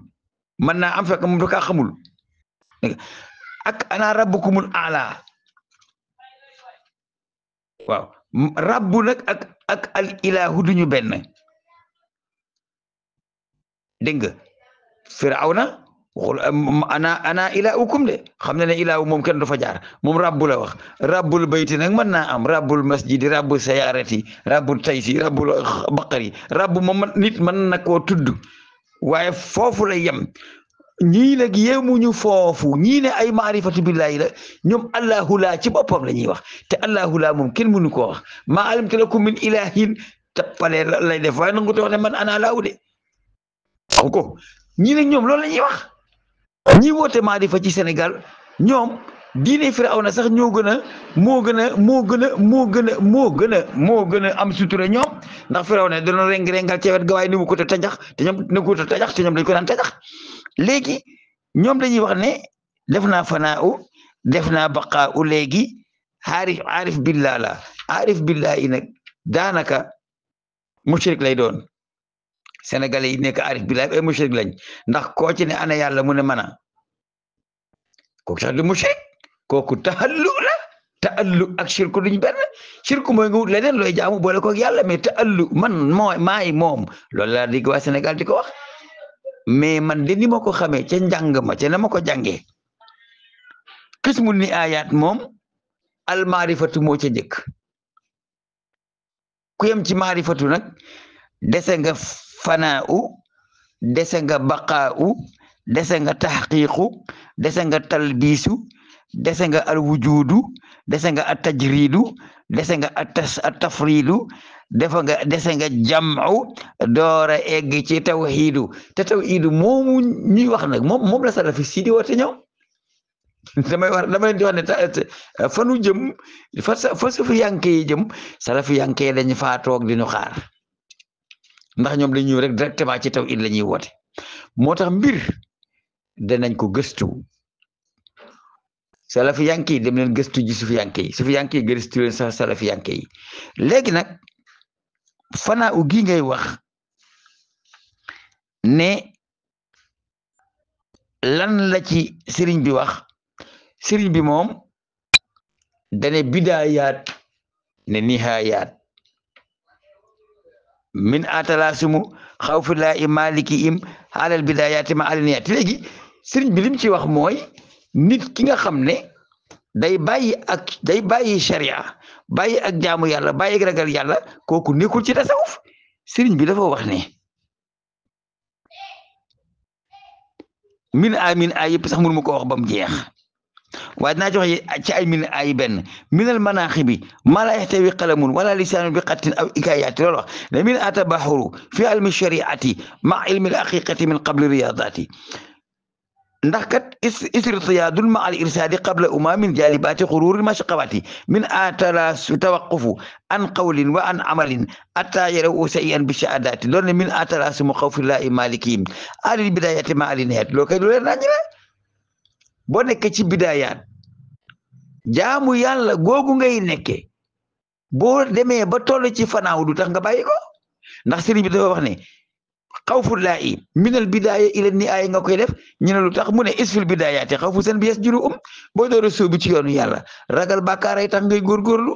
mën naa am fekk moom da kaa xamul ak ana rabbukumul aala waaw rabbu nag ak al ilahu duñu benn dégg nga Firawna waxul ana ilaahukum de xam na ne ilaahu moom kenn du fa jaar moom rabbu la wax rabbul bayti nag mën naa am rabbul masjidi rabbul sayarati rabbul taysi rabbul baqari rabbu moom nit mën na koo tudd waaye foofu la yem ñii nag yemuñu foofu ñii ne ay maarifatu billahi la ñoom allahu laa ci boppam la ñuy wax te allahu laa moom kenn mënu koo wax maa alimtu lakum min ilahin tappale lay def waaye nangu te wax ne man ana laahu de waxu ko ñii nag ñoom loolu la ñuy wax ñi woote maarifa ci Sénégal ñoom diine Firawna sax moo gën a am sutura ñoom ndax Firawna doon reng-rengal ca wet ga waaye ni mu ko te tajax te ñoom ni ko te tajax te ñoom dañu ko daan tajax léegi ñoom dañuy wax ne def naa fanaa u def naa baqaa u léegi arif billah la arif billah yi nag daanaka mushrik lay doon Sénégalais yi nekk arif billah ay mushrik lañ ndax koo ci ne ana yàlla mu ne mana kooku sax du mushrik kooku tahallu la taallu ak shirku duñ benn shirku mooy nga wut leneen looy jaamu boole ko ak yàlla mais taallu man maay moom loolu laa dégg waa Sénégal di ko wax mais man de ni ma ko xamee ca njàng ma ca na ma ko jàngee xismu ni ayat moom al maarifatu moo ca njëkk ku yem ci maarifatu nag dese nga fanaa u dese nga baqaa u dese nga taxqiiqu dese nga talbiisu dese nga al wujudu dese nga at tajridu dese nga at tafridu dese nga jam'u doora egg ci tawxiidu te tawxiidu moomu ñuy wax nag moom la salafi si di woote ñoom dama leen di wax ne fanu jëm fa salafi yanke yi jëm salafi yanke dañ faa toog di ñu xaar ndax ñoom dañuy ñëw rek directement ci tawxiid la ñuy woote moo tax mbir danañ ko gëstu salafi yanke yi dem leen gëstu ji sufi yanke yi gëstu leen sax salafi yanke yi léegi nag fanaa u gi ngay wax ne lan la ci sëriñ bi wax sëriñ bi moom dane bidaayaat ne nihayaat min atalasumu xawfilaahi maliki im alal bidaayaati ma alaniyaat léegi sëriñ bi lim ci wax mooy nit ki nga xam ne day bàyyi sharia bàyyi ak jaamu yàlla bàyyi ak ragal yàlla kooku nekkul ci tasawuf sëriñ bi dafa wax ne min a yëpp sax mënu ma ko wax ba mu jeex waaye dinaa joxe ci ay min ay benn minal manaaxibi maa laa yaxtawi qalamun wala lisaanun bi xattin aw ikayaati loolu wax ne min atabaxuru fi ilmi shariati ma ilmi al haqiqati min qabli riyadati ndax kat istirtiyaadun ma al irsaadi qabla min jaalibaati xuruuri mashaqawaati min atala tawaqufu an qawlin wa an amalin atta yaraw sayan bi shahaadaati loolu ne min atala sumu xawfillaahi malikihim alil bidayati ma ali nihayaat loolu kay lu leer nañ la boo nekkee ci bidayaat jaamu yàlla googu ngay nekke boo demee ba toll ci fanaaw du tax nga bàyyi ko ndax sëriñ bi dafa wax ne xawfu laa i minal bidaaya ila ni ay nga koy def ñu ne lu tax mu ne isfil bidaayaati xawfu seen bi yes juru boo door a sóobu ci yoonu yàlla ragal bàkkaar ay tax ngay góorgóorlu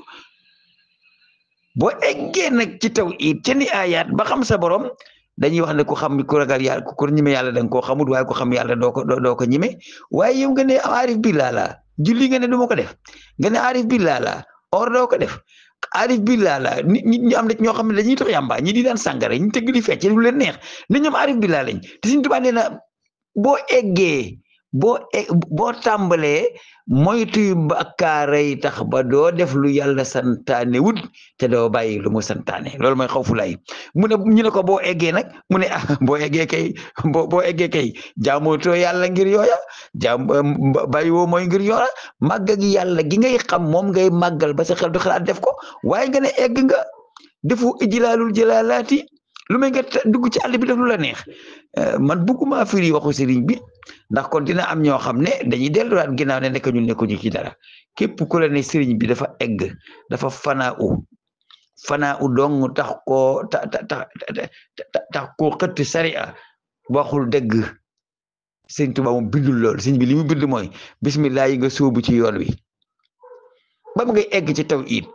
boo eggee nag ci taw it ca ni ayaat ba xam sa borom dañuy wax ne ku xam ku ragal yàlla ku ñime yàlla da nga koo xamut waaye ku xam yàlla doo ko ñime waaye yow nga ne aarif billaa la julli nga ne du ma ko def nga ne aarif billaa la or doo ko def aarif billaa la nit ñi am na ñoo xam ne dañuy tox yàmba ñi di daan sàngara ñu tëgg di fecc lu leen neex ne ñoom aarif billaa lañ te Sëriñ Tuubaa nee na boo eggee boo tàmbalee moytuy bakkaaray tax ba doo def lu yàlla santaane wut te doo bàyyi lu mu santaane loolu mooy xawfu laay mu ne ñu ne ko boo eggee nag mu ne boo eggee kay jaamootoo yàlla ngir yooya bàyyi woo mooy ngir yooya màgg gi yàlla gi ngay xam moom ngay màggal ba sa xel du xalaat def ko waaye nga ne egg nga defu ijlaalul jalaalaati lu may nga dugg ci àll bi def lu la neex man bugguma firi waxu sëriñ bi ndax kon dina am ñoo xam ne dañuy delluwaat ginnaaw ne nekk ñun nekkuñu ci dara képp ku la ne sëriñ bi dafa egg dafa fanaa u dong tax koo xëtt sariya waxul dëgg sëriñ Tuubaa moom bindul lool sëriñ bi li mu bind mooy bismillah yi nga sóobu ci yoon wi ba mu ngay egg ci tawhid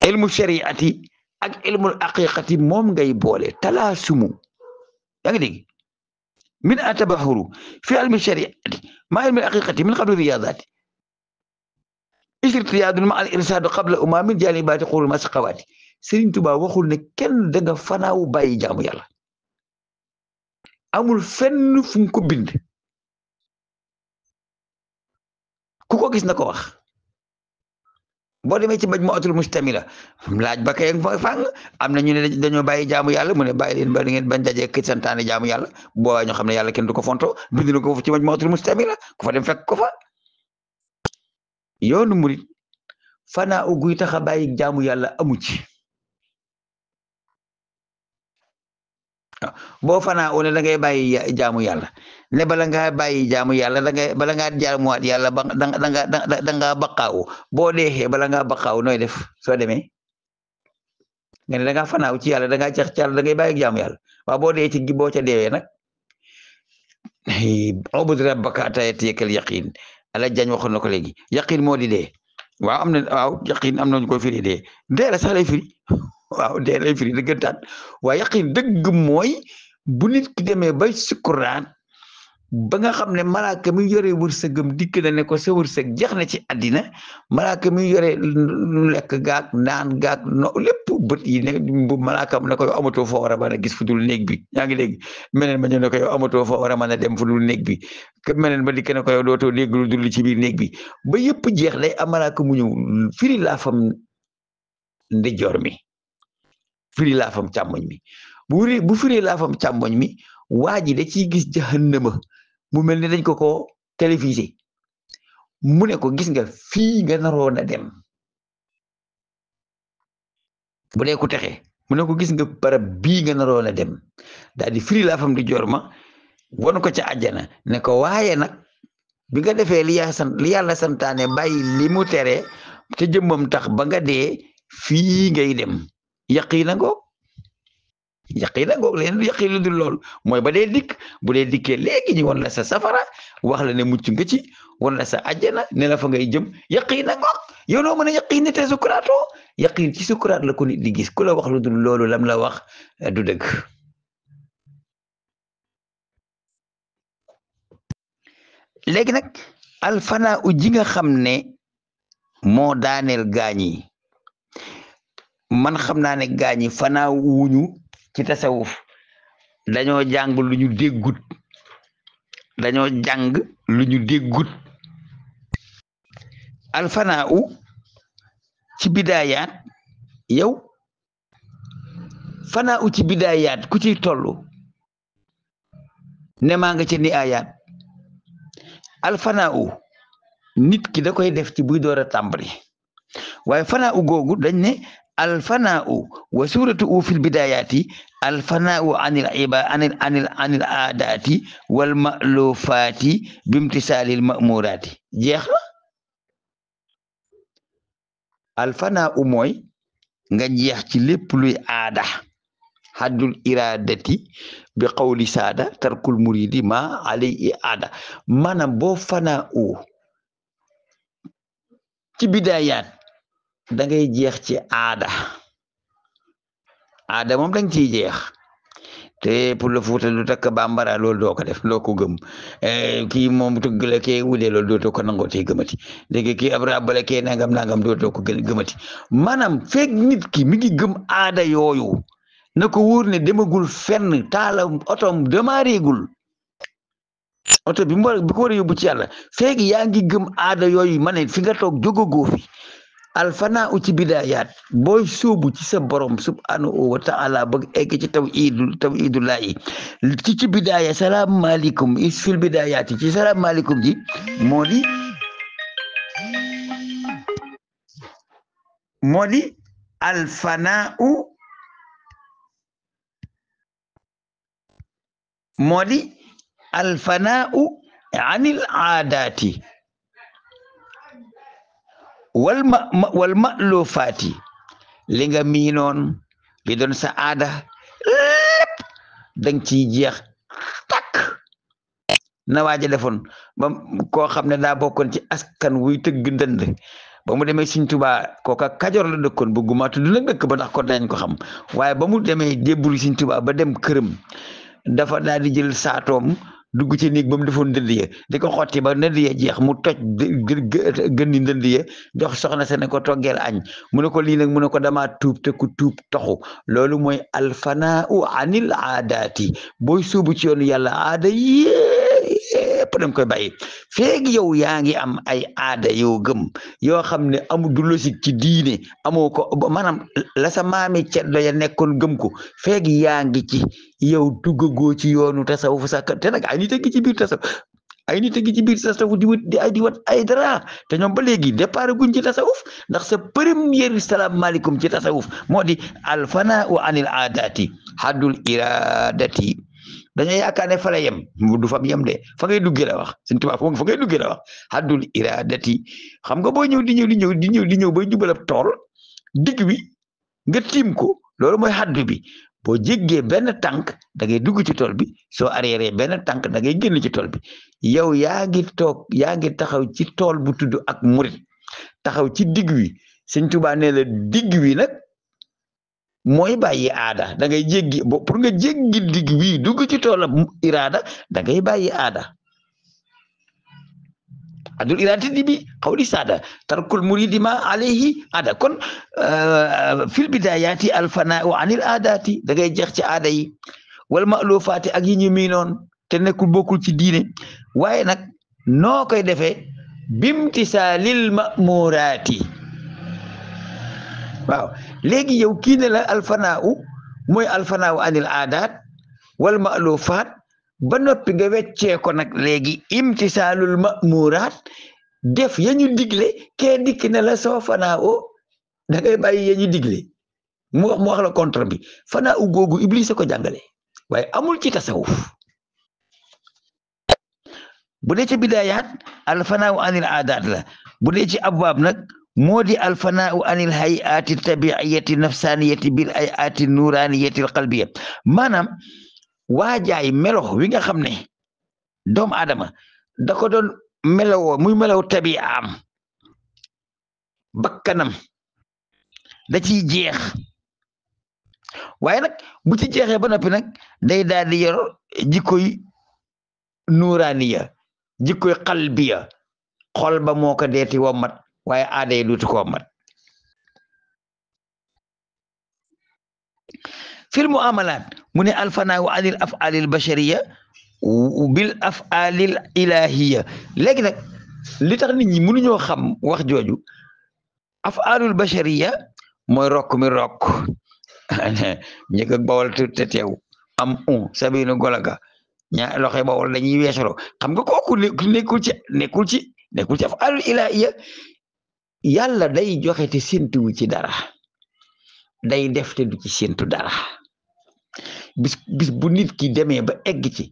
ilmu shariati ak ilmul aqiqati moom ngay boole talaasumu yaa ngi dégg min atabaxuru fi ilmi shariati ma ilmi aqiqati min qabli riyadati istirtiyaadun ma al irsaadu qabla umamin janibaati xurul ma saqawaati Sëriñ Tuubaa waxul ne kenn da nga fanaawu bàyyi jaamu yàlla amul fenn fu mu ko bind ku ko gis na ko wax boo demee ci majmuatul mustamila laaj ba kay fang am na ñu ne dañoo bàyyi jaamu yàlla mu ne bàyyi leen ba ngeen bañ dajee kër santaane jaamu yàlla boobaa ñoo xam ne yàlla kenn du ko fonto bind na ko foofu ci majmuatul mustamila ku fa dem fekk ko fa yoonu murit fanaa uguy tax a bàyyi jaamu yàlla amu ci boo fanaa u ne da ngay bàyyi jaamu yàlla ne bala ngaa bàyyi jaamu yàlla da ngay bala ngaa jaamuwaat yàlla ba da ngaa baqaawu boo deexee bala ngaa baqaawu nooy def soo demee nga ne da ngaa fanaaw ci yàlla da ngaa cax ci yàlla da ngay bàyyi jaamu yàlla waaw boo dee ci gi boo ca deewee nag ubud rabbaka hattaa ya'tiyakal yaqiin ala jañ waxoon na ko léegi yaqiin moo di dee waaw am na waaw yaqiin am nañu koy firi dee dee la sax lay firi waaw dee lay firi dëggantaan waaye yaqiin dëgg mooy bu nit ki demee bay sukuraat ba nga xam ne malaaka mi yore wërsëgam dikk na ne ko sa wërsëg jeex na ci àddina malaaka mi yore lekk gaag naan gaag no lépp bët yi ne malaaka ne ko yow amatoo foo war a mën a gis fu dul néeg bi yaa ngi dégg meneen ma ñu ne ko yow amatoo foo war a mën a dem fu dul néeg bi meneen ma dikk ne ko yow dootoo dégg lu dul ci biir néeg bi ba yëpp jeex day am malaaka mu ñëw firi laa fam ndijoor mi firi laa fam càmmoñ mi bu firi laa fam càmmoñ mi waa ji da ciy gis jahannama mu mel ni dañ ko télévisé mu ne ko gis nga fii nga naroon a dem bu dee ku texe mu ne ko gis nga barab bii nga naroon a dem daal di firi laa fam di joor ma won ko ca àjjana ne ko waaye nag bi nga defee li yàlla santaane bàyyi li mu tere te jëmmam tax ba nga dee fii ngay dem yaqiina ngoog leen yaqiin lu dul lool mooy ba dee dikk bu dee dikkee léegi ñu won la sa safara wax la ne mucc nga ci won la sa àjjana ne la fa ngay jëm yaqiina ngoog yow noo mën a yaqiin ne te sukuraatoo yaqiin ci sukuraat la ko nit di gis ku la wax lu dul loolu lam la wax du dëgg léegi nag alfanaa u ji nga xam ne moo daaneel gaañ yi man xam naa ne gaañ yi fanaa wuñu ci tasawuf dañoo jàng lu ñu déggut alfanaa u ci bidaayaat yow fanaa u ci bidaayaat ku ciy toll ne maa nga ca ni ayaat alfanaa u nit ki da koy def ci buy door a tàmbali waaye fanaa u googu dañ ne alfanau wa suratu fil bidayati alfanau anil aadati wal ma'lufati bimtisalil ma'murati jeex na alfanaa u mooy nga jeex ci lépp luy aada haddul iradati bi qawli saada tarkul muridi ma alay i aada maanaam boo fanaa u ci bidaayaat da ngay jeex ci aada moom da nga ciy jeex te pour le Fuuta lu takk bambara loolu doo ko def loo ko gëm kii moom tugg la kee wudee loolu dootoo ko nangoo tey gëmati léegi kii ab rabale kee nangam dootoo ko gëmati maanaam feeg nit ki mi ngi gëm aada yooyu na ko wóor ne demagul fenn taala otom demareegul oto bi ko war a yóbbu ci yàlla feeg yaa ngi gëm aada yooyu ma ne fi nga toog jógagoo fi alfanaa u ci bidaayaat booy sóobu ci sa borom subhanahu wa taala bëgg egg ci tawhidullahi ci bidaaya salaamaaleykum fil bidaayaat ci salaamaaleykum ji moo di alfanaa u anil aadaati wal ma'lufaati li nga miinoon li doon sa aada lépp dang ciy jeex takk na waaja defoon ba koo xam ne daa bokkoon ci askan wuy tëgg ndënd ba mu demee Sëñ Tuubaa kooka Kajoor la dëkkoon bëgguma tudd nag dëkk ba ndax ko dañ ko xam waaye ba mu demee débbulu Sëñ Tuubaa ba dem këram dafa daal di jël saatoom dugg ci néeg ba mu defoon ndënd ya di ko xotti ba ndënd ya jeex mu toj gënni ndënd ya jox soxna sa ne ko toggeel añ mu ne ko lii nag mu ne ko dama tuub te ku tuub toxu loolu mooy alfanaau anil aadaati booy suubu ci yoonu yàlla aada yépp danga koy bàyyi feeg yow yaa ngi am ay aada yoo gëm yoo xam ne amu du logique ci diine amoo ko maanaam la sa maami ceddo ya nekkoon gëm ko feeg yaa ngi ci yow duggagoo ci yoonu tasawuf sax te nag ay nit a ngi ci biir tasawuf di wat ay dara te ñoom ba léegi départ guñ ci tasawuf ndax sa première salaamaaleykum ci tasawuf moo di alfanaa anil aadati haddul iradati dañoo yaakaar ne fa la yem du fam yem de fa ngay duggee la wax Sëñ Tuubaa fa ngay duggee la wax haddul iradati xam nga boo ñëw di ñëw bay jubal ab tool digg bi nga tiim ko loolu mooy haddu bi boo jéggee benn tànk da ngay dugg ci tool bi soo arrière benn tànk da ngay génn ci tool bi yow yaa ngi taxaw ci tool bu tudd ak murit taxaw ci digg wi Sëñ Tuubaa nee la digg wi nag mooy bàyyi aada da ngay jéggi pour nga jéggi digg wi dugg ci tool ab iraada da ngay bàyyi aada adul iradati bi xawli saada tarkul muridi ma alayhi aada kon fil bidayaati alfanaa anil aadaati da ngay jeex ci aada yi wal ma'lufaati ak yi ñu miinoon te nekkul bokkul ci diine waaye nag noo koy defee bimtisaalil ma'muraati waaw léegi yow kii ne la alfanaa mooy alfanaa anil aadaat wal ma'lufaat ba noppi nga weccee ko nag léegi imtisaalul ma'muraat def ya ñu digle kee dikk ne la soo fanaa da ngay bàyyi ya ñu digle mu wax la contre bi fanaa googu Iblis ko jàngale waaye amul ci tasawuf bu dee ci bidaayaat alfanaa anil aadaat la bu dee ci abwaab nag moo di alfanaa anil hayati tabiiyati nafsaniyati bil hayati nuraniyati qalbiya maanaam waajaay melo wi nga xam ne doomu aadama da ko doon melowoo muy melow tabi'am bakkanam da ciy jeex waaye nag bu ci jeexee ba noppi nag day daal di yor jikkoy nuuraaniya jikkoy qalbiya xol ba moo ko deeti wommat waaye aada yi duutu ko wommat fil muamalat mu ne alfanaawu anil af'alil bashariya bil af'alil ilahiya léegi nag li tax nit ñi mënuñoo xam wax jooju af'alul bashariya mooy rokk mi rokk ñëg ak bawol te teew am sabinu golaga ñaa loxo bawol dañuy weesoro xam nga kooku nekkul ci af'alul ilahiya yàlla day joxe te séntuwu ci dara day def te du ci séntu dara bis bu nit ki demee ba egg ci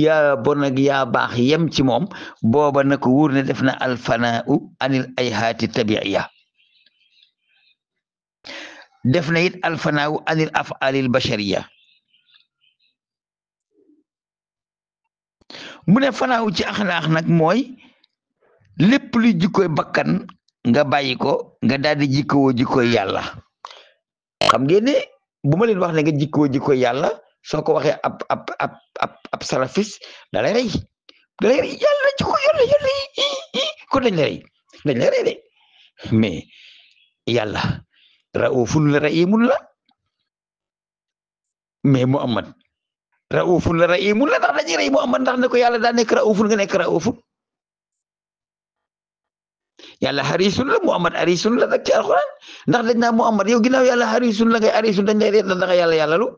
yaa bon ak yaa baax yem ci moom booba na ko wóor ne def na alfanaa anil ayhaati tabiiya def na it alfanaawu anil af'alil bashariya mu ne fanaaw ci axlaax nag mooy lépp luy jikkoy bakkan nga bàyyi ko nga daal di jikkowoo jikkoy yàlla xam ngeen ne bu ma leen wax ne nga jikkowoo jikkoy yàlla soo ko waxee ab salafis da lay rey yàlla jikko yàlla ko dañ lay rey de mais yàlla raufun la rahimun la mais Muhammad raufun la rahimun la ndax dañuy rey Muhammad ndax ne ko yàlla daa nekk raufun nga nekk raufun yàlla harisun la Muhammad harisun la dak ci alquran ndax dañ naa Muhammad yow ginnaaw yàlla harisun la ngay harisun dañ lay reet ndax yàlla lu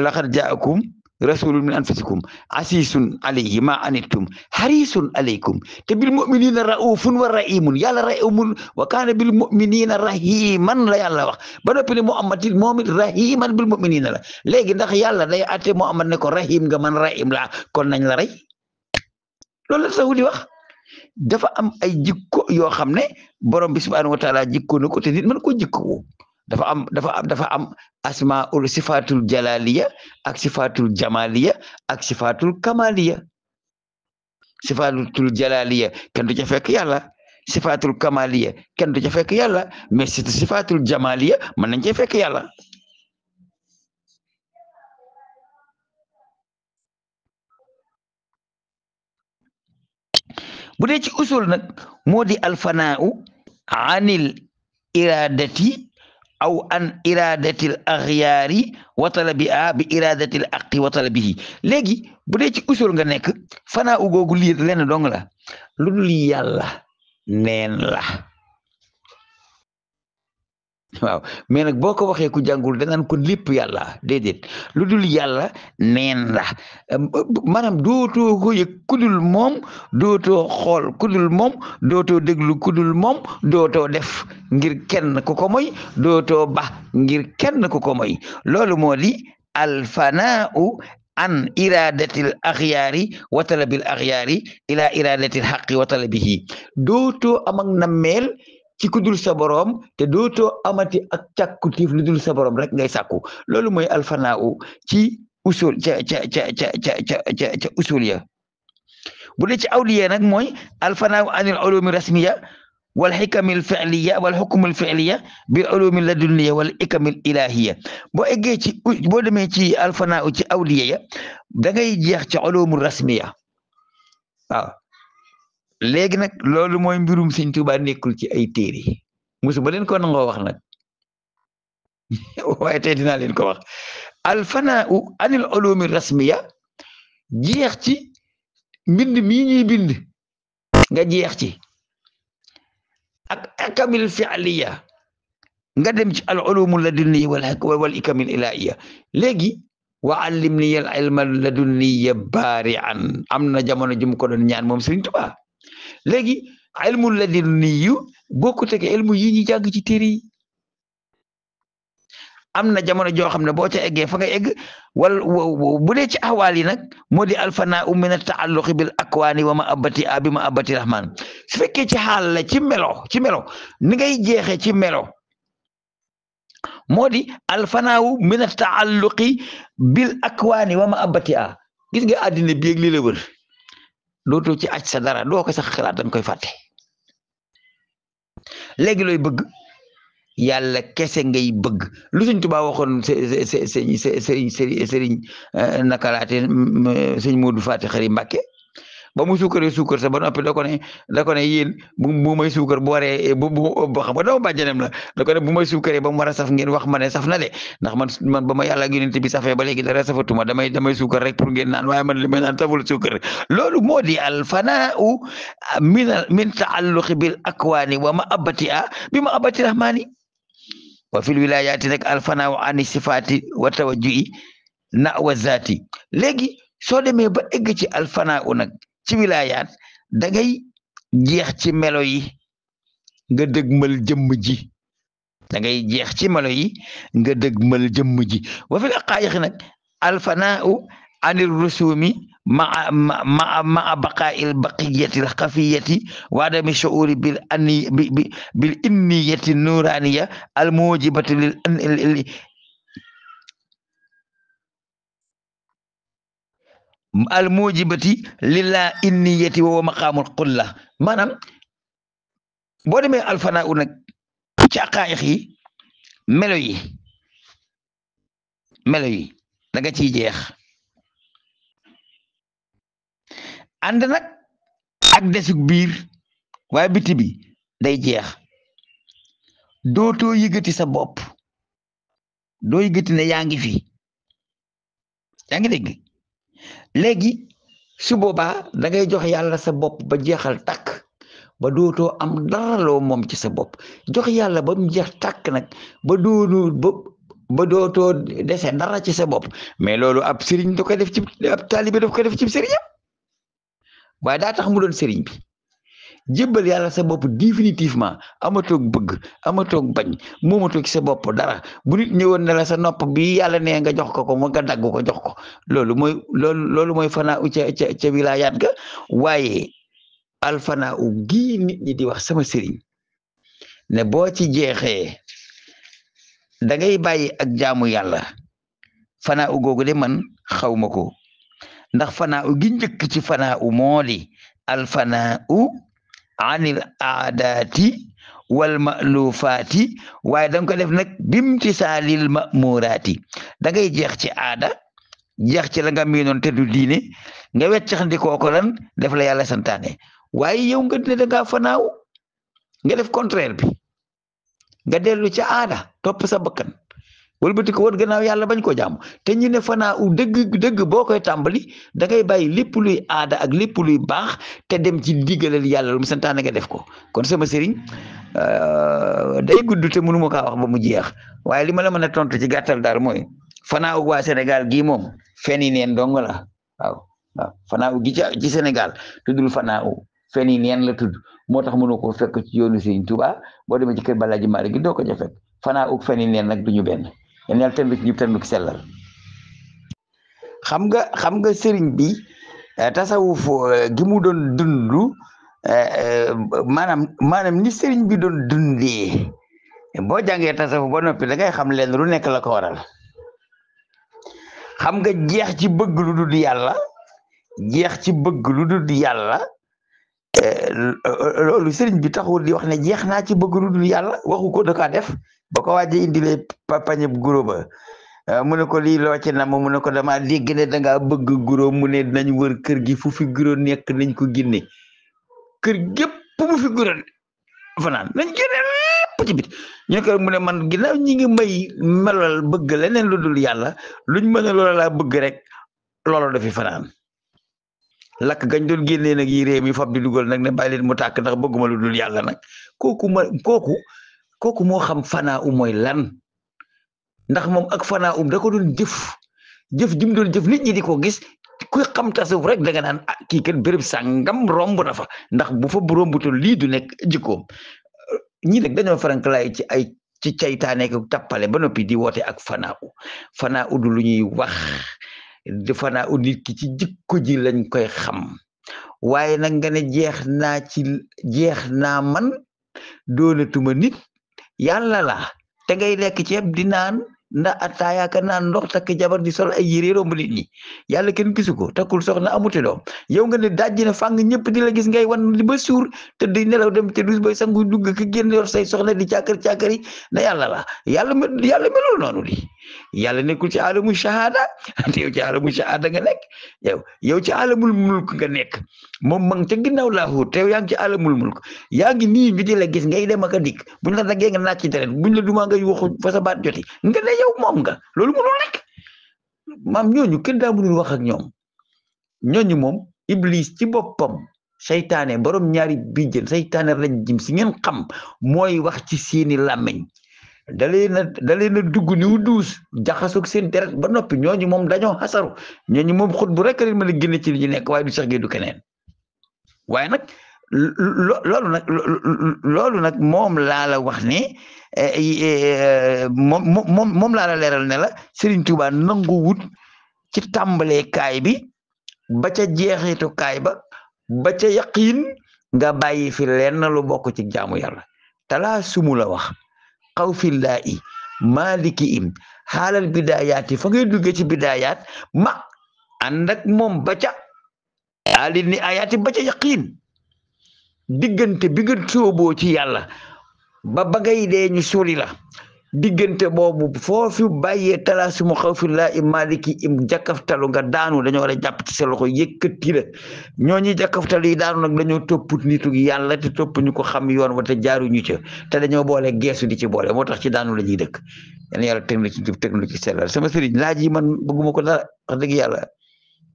laqad jaakum rasulun min anfusikum asisun alayhi ma anittum harisun alaykum te bil mu'minina raufun wa rahimun yàlla rahimun wa kaana bil mu'minina rahiman la yàlla wax ba noppi ne Muhammad it moom it rahiman bil mu'minina la léegi ndax yàlla day atte Muhammad ne ko rahim nga man rahim la kon nañ la rey loolu la sax di wax dafa am ay jikko yoo xam ne borom bi subhanahu wa taala jikko na ko te nit mën ko jikko dafa am asmaul sifatul jalaliya ak sifatul jamaliya ak sifatul kamaliya sifatul jalaliya kenn du ca fekk yàlla sifatul kamaliya kenn du ca fekk yàlla mais sifatul jamaliya mën nañ ca fekk yàlla bu dee ci usul nag moo di alfanaau anil iradati aw an iradatil axyaari wa talabiha bi iradatil aqi wa talabihi léegi bu dee ci usul nga nekk fanaau googu lii lenn dong la lu dul yàlla neen la waaw mais nag boo ko waxee ku jàngul danaan ko lépp yàlla déedéet lu dul yàlla neen la maanaam dootoo ko yëg kudul moom dootoo xool kudul moom dootoo déglu kudul moom dootoo def ngir kenn ku ko moy dootoo ba ngir kenn ku ko moy loolu moo di alfanaau an iradatil axyaari wa talabil axyaari ila iradatil xaqi wa talabihi dootoo am ak nammeel ci ku dul sa boroom te dootoo amati ak càkkutif lu dul sa boroom rek ngay sàkku loolu mooy alfanaaw ci usul ca usul ya bu dee ci awliya nag mooy alfanaaw anil ulumi rasmiya wal xikamil fi'liya wal xukumil fi'liya bil ulumi ladunniya wal ikamil ilahiya boo eggee ci boo demee ci alfanaaw ci awliya ya da ngay jeex ci ulumu rasmiya waaw léegi nag loolu mooy mbirum Sëñ Tuubaa nekkul ci ay téere musuma leen ko nangoo wax nag waaye tey dinaa leen ko wax alfanaau anil ulumi rasmiya jeex ci mbind mii ñuy bind nga jeex ci ak akamil fi'liya nga dem ci al ulumu ladunniya wal ikamil ilahiya léegi wa allimni al ilma ladunniya bari'an am na jamono jum ko doon ñaan moom Sëñ Tuubaa léegi ilmu ladunniyu bokkut ak ilmu yi ñi jàng ci téere yi am na jamono joo xam ne boo ca eggee fa nga egg wal bu dee ci ahwaal yi nag moo di alfanaa min at-ta'alluqi bil akwaani wa ma'abbati bi ma'abbati rahman su fekkee ci xaal la ci melo ni ngay jeexee ci melo moo di alfanaawu min at-ta'alluqi bil akwaani wa ma'abbati gis nga àddina bi ak li la wër dootoo ci aj sa dara doo ko sax xalaat dañ koy fàtte léegi looy bëgg yàlla kese ngay bëgg lu Sëñ Tuubaa waxoon sëriñ nakalaate sëñ Moodu Faati Xari Mbàkke ba mu suukaree suukar sa ba noppi da ko ne yéen bu may suukar bu waree bu xam nga dama bàjjanem la da ko ne bu may suukaree ba mu war a saf ngeen wax ma ne saf na de ndax man ba ma yàlla ak yonent bi safee ba léegi dara safatuma damay suukar rek pour ngeen naan waaye man li may naan saful suukar loolu moo di alfanaau min taalluqi bil akwaani wa ma'abbati bi ma'abbati rahmaani wa fil wilayaati nag alfanaaw ani sifaati wa tawajjuhi na wa zaati léegi soo demee ba egg ci alfanaaw nag ci wilayaat da ngay jeex ci melo yi nga dëgmal jëmm ji da ngay jeex ci melo yi nga dëgmal jëmm ji wa fil aqaayiq nag alfanaaw anir rusumi ma baqa'il baqiyati al khafiyati wa adami shu'uri bil inniyati nuraniya al mujibati lilla inniyati wa maqamul qulla maanaam boo demee alfana u nag ci aqaayiq yi melo yi da nga ciy jeex ànd nag ak desug biir waaye biti bi day jeex dootoo yëgati sa bopp doo yëgati ne yaa ngi fi yaa ngi dégg léegi su boobaa da ngay jox yàlla sa bopp ba jeexal takk ba dootoo am dara loo moom ci sa bopp jox yàlla ba mu jeex tàkk nag ba dootoo dese dara ci sa bopp mais loolu ab sëriñ da koy def ci ab taalibe daf koy def ci sëriñam waaye daa tax mu doon sëriñ bi jébbal yàlla sa bopp définitivement amatoog bëgg amatoog bañ moomatoo ci sa bopp dara bu nit ñëwoon ne la sa nopp bi yàlla nee nga jox ko mu nga dagg ko jox ko loolu mooy fanaa u ca wilaayaat ga waaye alfanaa u gii nit ñi di wax sama sëriñ ne boo ci jeexee da ngay bàyyi ak jaamu yàlla fanaa u googu de man xawma ko ndax fanaa u gi njëkk ci fanaa u moo di alfanaa u anil aadaati wal ma'lufaati waaye da nga ko def nag bimtisaalil ma'muraati da ngay jeex ci aada jeex ci la nga miinoon te du diine nga weccaxndikoo ko lan def la yàlla santaane waaye yow nga ne da ngaa fanaaw nga def contraire bi nga dellu ca aada topp sa bakkan wëlbati ko war gannaaw yàlla bañ koo jaamu te ñu ne fanaaw dëgg boo koy tàmbali da ngay bàyyi lépp luy aada ak lépp luy baax te dem ci digalal yàlla lu mu santaane nga def ko kon sama sëriñ day gudd te mënu ma kaa wax ba mu jeex waaye li ma la mën a tontu ci gàttal daal mooy fanaaw waa Sénégal gii moom feni neen dong la waaw fanaaw gi ci Sénégal tuddul fanaaw feni neen la tudd moo tax mënu ko fekk ci yoonu Sëriñ Tuubaa boo demee ci kër Balaaji Maalik gi doo ko ca fekk fanaaw feni neen nag duñu benn yéen yàlla tënk ci ñëpp tënk sellal xam nga sëriñ bi tasawuf gi mu doon dundu maanaam ni sëriñ bi doon dundee boo jàngee tasawuf ba noppi da ngay xam leen lu nekk la ko waral xam nga jeex ci bëgg lu dul yàlla loolu sëriñ bi taxul di wax ne jeex naa ci bëgg lu dul yàlla waxu ko da kaa def ba ko waaje indilee papañe guro ba mu ne ko lii loo ci nam mu ne ko dama dégg ne da ngaa bëgg guro mu ne nañ wër kër gi fu fi guro nekk nañ ko génne kër gépp mu fi guro fanaan nañ génne lépp ci bit ñu ko mu ne man ginnaaw ñi ngi may melal bëgg leneen lu dul yàlla luñ mën a loola laa bëgg rek loolu dafi fanaan lakk gañ doon génnee nag yi réew mi fab di dugal nag ne bàyyi leen mu tàkk ndax bëgguma lu dul yàlla nag kooku moo xam fanaa u mooy lan ndax moom ak fanaa da ko doon jëf ji mu doon jëf nit ñi di ko gis kuy xam tasawuf rek da nga naan kii kat béréb sàngam romb na fa ndax bu fa bu rombutoon lii du nekk jikkoom ñi nag dañoo farankalaay ci caytaane ko tappale ba noppi di woote ak fanaa u du lu ñuy wax di fanaa u nit ki ci jikko ji lañ koy xam waaye nag nga ne jeex naa man doonatuma nit yàlla la te ngay lekk ceeb di naan ndax ataaya ka naan ndox takk jabar di sol ay yére romb nit ñi yàlla kenn gisu ko takkul soxna amute doom yow nga ne dajji na fàng ñëpp di la gis ngay wan di ba suur te di nelaw dem te dus bay sangu dugg ki génn yor say soxna di càkkar-càkkari na yàlla la yàlla melul noonu di yàlla nekkul ci alamul shahada te yow ci alamul shahada nga nekk yow ci alamul mulk nga nekk moom ma ngi ca ginnaaw laahu te yow yaa ngi ci alamul mulk yaa ngi nii ñu di la gis ngay dem ak a dikk buñ la daggee nga naaj ci deret buñ la dumaa ngay waxu fa sa baat joti nga ne yow moom nga loolu mënul nekk maam ñooñu kenn daa mënul wax ak ñooñu moom iblis ci boppam saytaane borom ñaari bijjën saytaane lañ jim si ngeen xam mooy wax ci seeni làmmeñ dalee na dugg ni wu duus jaxasoog seen deret ba noppi ñooñu moom dañoo xasaru ñooñu moom xut bu rek rek mën a génne ci li ñu nekk waaye du sax gi du keneen waaye nag loolu nag moom laa la wax ne moom laa la leeral ne la Serigne Touba nangu wut ci tàmbalee kaay bi ba ca jeexitu kaay ba ca yaqiin nga bàyyi fi lenn lu bokk ci jaamu yàlla talaa sumu la wax xaw fillaahi maliki im xaalal bidaayaati fa ngay duggee ci bidaayaat ma ànd ak moom ba ca alil ni ayaati ba ca yaqiin diggante bi nga sóoboo ci yàlla ba ngay dee ñu suri la diggante boobu foofu bàyyee talaasu mu xaw fi laa i maliki im jàkkaftalu nga daanu dañoo war a jàpp ci sa loxo yëkkati la ñooñu jàkkaftalu yi daanu nag dañoo topp nitu yàlla te topp ñu ko xam yoon wa te jaaruñu ca te dañoo boole geesu di ci boole moo tax ci daanu la ñuy dëkk yéen yàlla teg na ci jub teg na ci sellal sama sëriñ laaj yi man bëgguma ko dara wax dëgg yàlla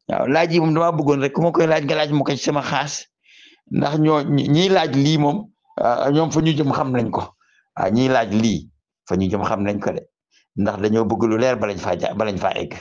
waaw laaj yi moom damaa bëggoon rek ku ma koy laaj nga laaj ma ko ci sama xaas ndax ñiy laaj lii moom ñoom fa ñu jëm xam nañ ko waaw ñiy laaj lii fa ñu jëm xam nañ ko de ndax dañoo bëgg lu leer balañ faa egg